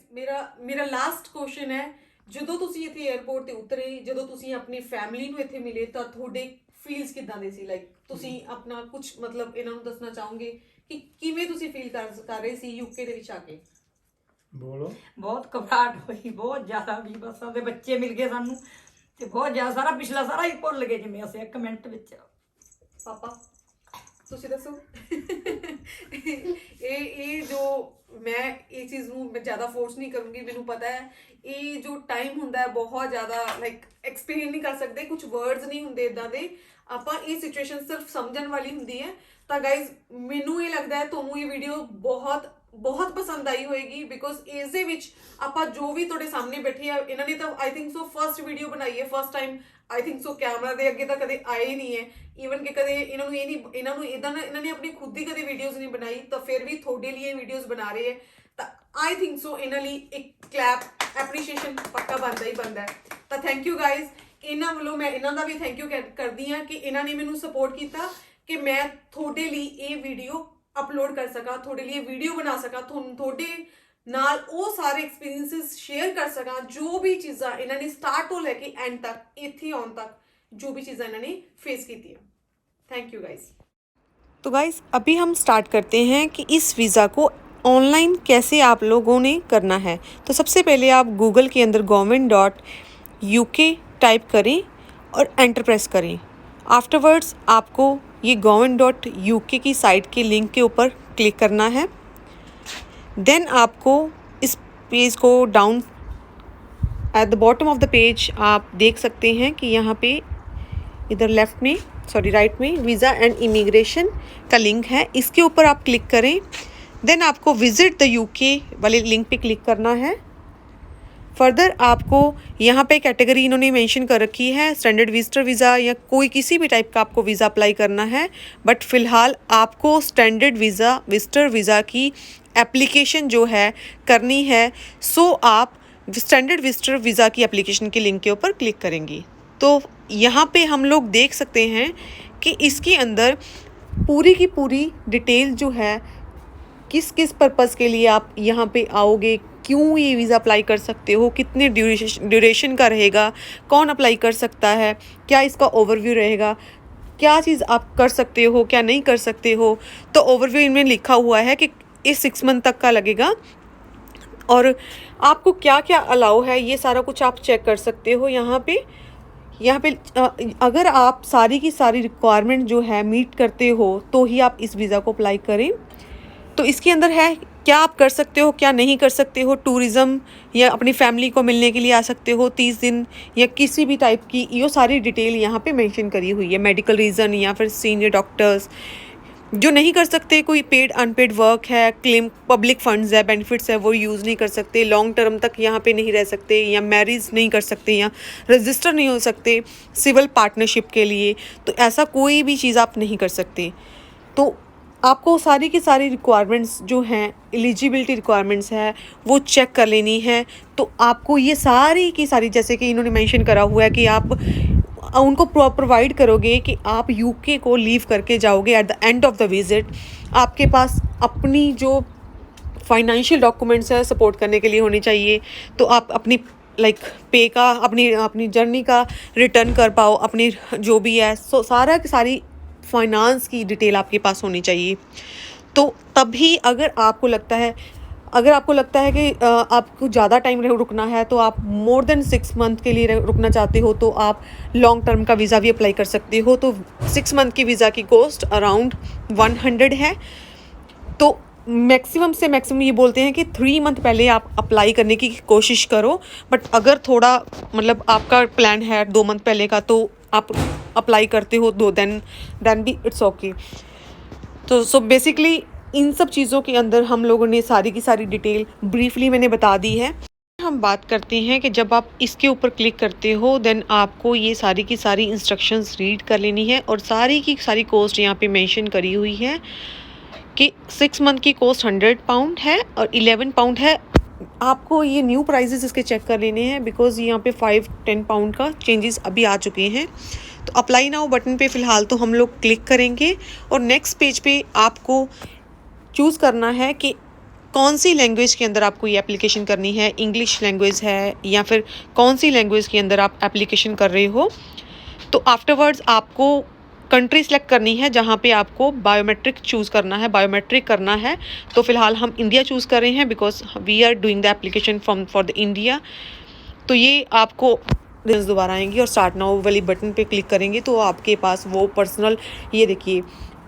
ਮੇਰਾ ਲਾਸਟ ਕੁਐਸਚਨ ਹੈ, ਜਦੋਂ ਤੁਸੀਂ ਇੱਥੇ 에어ਪੋਰਟ ਤੇ ਉਤਰੇ, ਜਦੋਂ ਤੁਸੀਂ ਆਪਣੀ ਫੈਮਿਲੀ ਨੂੰ ਇੱਥੇ ਮਿਲੇ, ਤਾਂ ਤੁਹਾਡੇ ਫੀਲਸ ਕਿੱਦਾਂ ਦੇ ਸੀ? ਲਾਈਕ ਤੁਸੀਂ ਆਪਣਾ ਕੁਝ ਮਤਲਬ ਇਹਨਾਂ ਨੂੰ ਦੱਸਣਾ ਚਾਹੋਗੇ ਕਿ ਕਿਵੇਂ ਤੁਸੀਂ ਫੀਲ ਕਰ ਰਹੇ ਸੀ ਯੂਕੇ ਦੇ ਵਿੱਚ ਆ ਕੇ? ਬੋਲੋ। ਬਹੁਤ ਘਬਰਾਹਟ ਹੋਈ, ਬਹੁਤ ਜ਼ਿਆਦਾ, ਵੀ ਬਸ ਉਹਦੇ ਬੱਚੇ ਮਿਲ ਗਏ ਸਾਨੂੰ ਤੇ ਬਹੁਤ ਜ਼ਿਆਦਾ, ਸਾਰਾ ਪਿਛਲਾ ਸਾਰਾ ਹੀ ਭੁੱਲ ਗਏ ਜਿਵੇਂ ਅਸੀਂ 1 ਮਿੰਟ ਵਿੱਚ। ਪਾਪਾ ਤੁਸੀਂ ਦੱਸੋ। ਇਹ ਜੋ ਮੈਂ ਇਹ ਚੀਜ਼ ਨੂੰ ਮੈਂ ਜ਼ਿਆਦਾ ਫੋਰਸ ਨਹੀਂ ਕਰੂੰਗੀ, ਮੈਨੂੰ ਪਤਾ ਹੈ ਇਹ ਜੋ ਟਾਈਮ ਹੁੰਦਾ ਹੈ ਬਹੁਤ ਜ਼ਿਆਦਾ ਲਾਈਕ ਐਕਸਪਲੇਨ ਨਹੀਂ ਕਰ ਸਕਦੇ, ਕੁਝ ਵਰਡਸ ਨਹੀਂ ਹੁੰਦੇ ਇਦਾਂ ਦੇ, ਆਪਾਂ ਇਹ ਸਿਚੁਏਸ਼ਨ ਸਿਰਫ ਸਮਝਣ ਵਾਲੀ ਹੁੰਦੀ ਹੈ। ਤਾਂ ਗਾਇਜ਼ ਮੈਨੂੰ ਇਹ ਲੱਗਦਾ ਹੈ ਤੁਹਾਨੂੰ ਇਹ ਵੀਡੀਓ ਬਹੁਤ ਬਹੁਤ ਪਸੰਦ ਆਈ ਹੋਏਗੀ ਬਿਕੋਜ਼ ਇਸ ਦੇ ਵਿੱਚ ਆਪਾਂ ਜੋ ਵੀ ਤੁਹਾਡੇ ਸਾਹਮਣੇ ਬੈਠੇ ਆ, ਇਹਨਾਂ ਨੇ ਤਾਂ I think so first video ਬਣਾਈ ਹੈ, first time I think so camera ਦੇ ਅੱਗੇ ਤਾਂ ਕਦੇ ਆਏ ਹੀ ਨਹੀਂ ਹੈ। ਈਵਨ ਕਿ ਕਦੇ ਇਹਨਾਂ ਨੂੰ ਇਦਾਂ ਇਹਨਾਂ ਨੇ ਆਪਣੀ ਖੁਦ ਦੀ ਕਦੇ ਵੀਡੀਓਜ਼ ਨਹੀਂ ਬਣਾਈ, ਤਾਂ ਫਿਰ ਵੀ ਤੁਹਾਡੇ ਲਈ ਵੀਡੀਓਜ਼ ਬਣਾ ਰਹੇ ਹੈ, ਤਾਂ ਆਈ ਥਿੰਕ ਸੋ ਇਹਨਾਂ ਲਈ ਇੱਕ ਕਲੈਪ ਐਪਰੀਸ਼ੀਏਸ਼ਨ ਪੱਕਾ ਬਣਦਾ ਹੀ ਬਣਦਾ ਹੈ। ਤਾਂ ਥੈਂਕ ਯੂ ਗਾਇਜ਼, ਇਹਨਾਂ ਵੱਲੋਂ ਮੈਂ ਇਹਨਾਂ ਦਾ ਵੀ ਥੈਂਕ ਯੂ ਕਰਦੀ ਹਾਂ ਕਿ ਇਹਨਾਂ ਨੇ ਮੈਨੂੰ ਸਪੋਰਟ ਕੀਤਾ ਕਿ ਮੈਂ ਤੁਹਾਡੇ ਲਈ ਇਹ ਵੀਡੀਓ ਅਪਲੋਡ ਕਰ ਸਕਾਂ, ਤੁਹਾਡੇ ਲਈ ਵੀਡੀਓ ਬਣਾ ਸਕਾਂ, ਤੁਹਾਡੇ ਨਾਲ ਉਹ ਸਾਰੇ ਐਕਸਪੀਰੀਐਂसेस शेयर कर सका, जो भी चीज़ा इन्होंने स्टार्ट तो लेके एंड तक इत्थे आउण तक जो भी चीज़ा इन्होंने फेस की है। Thank you guys. तो गाइस अभी हम स्टार्ट करते हैं कि इस वीज़ा को ऑनलाइन कैसे आप लोगों ने करना है। तो सबसे पहले आप गूगल के अंदर government.uk टाइप करें और एंटर प्रेस करें। आफ्टरवर्ड्स आपको ये government.uk की साइट के लिंक के ऊपर क्लिक करना है। देन आपको इस पेज को down at the bottom of the page आप देख सकते हैं कि यहाँ पे इधर राइट में वीज़ा एंड इमिग्रेशन का लिंक है, इसके ऊपर आप क्लिक करें। देन आपको विज़िट द यूके वाले लिंक पे क्लिक करना है। फर्दर आपको यहाँ पे कैटेगरी इन्होंने मेंशन कर रखी है, स्टैंडर्ड विजिटर वीज़ा या कोई किसी भी टाइप का आपको वीज़ा अप्लाई करना है, बट फ़िलहाल आपको स्टैंडर्ड विजिटर वीज़ा की एप्लीकेशन जो है करनी है। सो आप स्टैंडर्ड विजिटर वीज़ा की एप्लीकेशन के लिंक के ऊपर क्लिक करेंगी। तो यहाँ पे हम लोग देख सकते हैं कि इसके अंदर पूरी की पूरी डिटेल जो है, किस किस पर्पज़ के लिए आप यहाँ पे आओगे, क्यों ये वीज़ा अप्लाई कर सकते हो, कितने ड्यूरेशन का रहेगा, कौन अप्लाई कर सकता है, क्या इसका ओवरव्यू रहेगा, क्या चीज़ आप कर सकते हो, क्या नहीं कर सकते हो। तो ओवरव्यू इनमें लिखा हुआ है कि इस 6 मंथ तक का लगेगा और आपको क्या क्या अलाउ है, ये सारा कुछ आप चेक कर सकते हो। यहाँ पे अगर आप सारी की सारी रिक्वायरमेंट जो है मीट करते हो तो ही आप इस वीज़ा को अप्लाई करें। तो इसके अंदर है क्या आप कर सकते हो, क्या नहीं कर सकते हो, टूरिज़्म या अपनी फैमिली को मिलने के लिए आ सकते हो 30 दिन या किसी भी टाइप की, ये सारी डिटेल यहाँ पे मेंशन करी हुई है। मेडिकल रीज़न या फिर सीनियर डॉक्टर्स जो नहीं कर सकते, कोई पेड अनपेड वर्क है, क्लेम पब्लिक फंड्स है, बेनिफिट्स है, वो यूज़ नहीं कर सकते, लॉन्ग टर्म तक यहाँ पे नहीं रह सकते, या मैरिज नहीं कर सकते, या रजिस्टर नहीं हो सकते सिविल पार्टनरशिप के लिए, तो ऐसा कोई भी चीज़ आप नहीं कर सकते। तो आपको सारी की सारी रिक्वायरमेंट्स जो हैं, एलिजिबिलिटी रिक्वायरमेंट्स है, वो चेक कर लेनी है। तो आपको ये सारी की सारी, जैसे कि इन्होंने मेंशन करा हुआ है कि आप उनको प्रोवाइड करोगे कि आप यूके को लीव करके जाओगे at the end of the visit, आपके पास अपनी जो फाइनेंशियल डॉक्यूमेंट्स है सपोर्ट करने के लिए होनी चाहिए। तो आप अपनी पे का अपनी जर्नी का रिटर्न कर पाओ, अपनी जो भी है सारी फाइनेंस की डिटेल आपके पास होनी चाहिए। तो तभी अगर आपको लगता है कि आपको ज़्यादा टाइम रुकना है, तो आप मोर देन 6 मंथ के लिए रुकना चाहते हो, तो आप लॉन्ग टर्म का वीज़ा भी अप्लाई कर सकते हो। तो 6 मंथ की वीज़ा की कॉस्ट अराउंड 100 है। तो मैक्सिमम से मैक्सिमम ये बोलते हैं कि 3 मंथ पहले आप अप्लाई करने की कोशिश करो, बट अगर थोड़ा मतलब आपका प्लान है 2 मंथ पहले का, तो आप अप्लाई करते हो देन भी इट्स ओके। तो सो बेसिकली इन सब चीज़ों के अंदर हम लोगों ने सारी की सारी डिटेल ब्रीफली मैंने बता दी है। हम बात करते हैं कि जब आप इसके ऊपर क्लिक करते हो, देन आपको ये सारी की सारी इंस्ट्रक्शंस रीड कर लेनी है, और सारी की सारी कॉस्ट यहाँ पे मेंशन करी हुई है कि 6 मंथ की कॉस्ट £100 है और 11 पाउंड है। आपको ये न्यू प्राइजेस इसके चेक कर लेने हैं, बिकॉज यहाँ पे 5-10 पाउंड का चेंजेस अभी आ चुके हैं। तो अप्लाई नाउ बटन पे फ़िलहाल तो हम लोग क्लिक करेंगे, और नेक्स्ट पेज पे आपको चूज़ करना है कि कौन सी लैंग्वेज के अंदर आपको ये एप्लीकेशन करनी है, इंग्लिश लैंग्वेज है या फिर कौन सी लैंग्वेज के अंदर आप एप्लीकेशन कर रहे हो। तो आफ्टरवर्ड्स आपको कंट्री सेलेक्ट करनी है जहाँ पे आपको बायोमेट्रिक चूज़ करना है, बायोमेट्रिक करना है। तो फ़िलहाल हम इंडिया चूज़ कर रहे हैं, because we are doing the application for the India. तो ये आपको दोबारा आएंगी और स्टार्ट नाउ वाली बटन पे क्लिक करेंगे, तो आपके पास वो पर्सनल, ये देखिए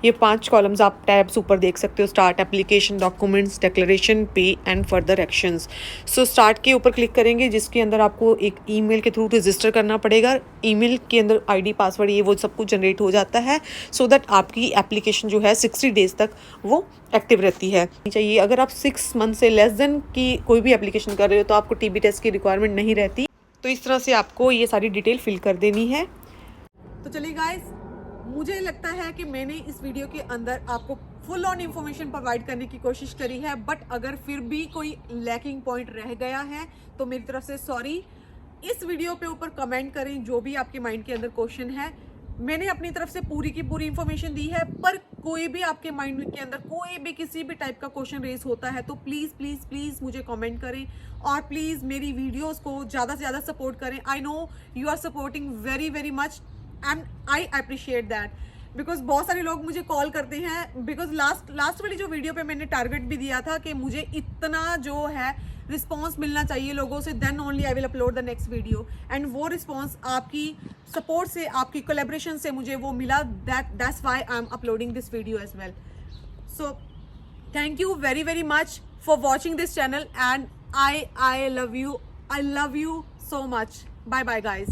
ये 5 कॉलम्स आप टैब्स ऊपर देख सकते हो, स्टार्ट एप्लीकेशन, डॉक्यूमेंट्स, डिक्लेरेशन, पे and further actions. So start के ऊपर क्लिक करेंगे, जिसके अंदर आपको एक ईमेल के थ्रू रजिस्टर करना पड़ेगा। ईमेल के अंदर आईडी, पासवर्ड, ये वो सब कुछ जनरेट हो जाता है, सो दैट आपकी एप्लीकेशन जो है 60 डेज़ तक वो एक्टिव रहती है। चाहिए अगर आप 6 मंथ से लेस देन की कोई भी एप्लीकेशन कर रहे हो तो आपको टीबी टेस्ट की रिक्वायरमेंट नहीं रहती। तो इस तरह से आपको ये सारी डिटेल फिल कर देनी है। तो चलिए गाइस, मुझे लगता है कि मैंने इस वीडियो के अंदर आपको फुल ऑन इंफॉर्मेशन प्रोवाइड करने की कोशिश करी है, बट अगर फिर भी कोई लैकिंग पॉइंट रह गया है तो मेरी तरफ से सॉरी। इस वीडियो पे ऊपर कमेंट करें जो भी आपके माइंड के अंदर क्वेश्चन है। मैंने अपनी तरफ से पूरी की पूरी इंफॉर्मेशन दी है, पर कोई भी आपके माइंड के अंदर कोई भी किसी भी टाइप का क्वेश्चन रेज होता है तो प्लीज़ प्लीज़ प्लीज़ मुझे कमेंट करें और प्लीज़ मेरी वीडियोस को ज़्यादा से ज़्यादा सपोर्ट करें। I know you are supporting very very much and I appreciate that, because बहुत सारे लोग मुझे कॉल करते हैं। बिकॉज लास्ट वाली जो वीडियो पे मैंने टारगेट भी दिया था कि मुझे इतना जो है रिस्पॉन्स मिलना चाहिए लोगों से, then only I will upload the next video. And वो रिस्पॉन्स आपकी सपोर्ट से, आपकी कोलेब्रेशन से मुझे वो मिला, that's why I am uploading this video as well. So thank you very very much for watching this channel and I love you so much. Bye bye guys.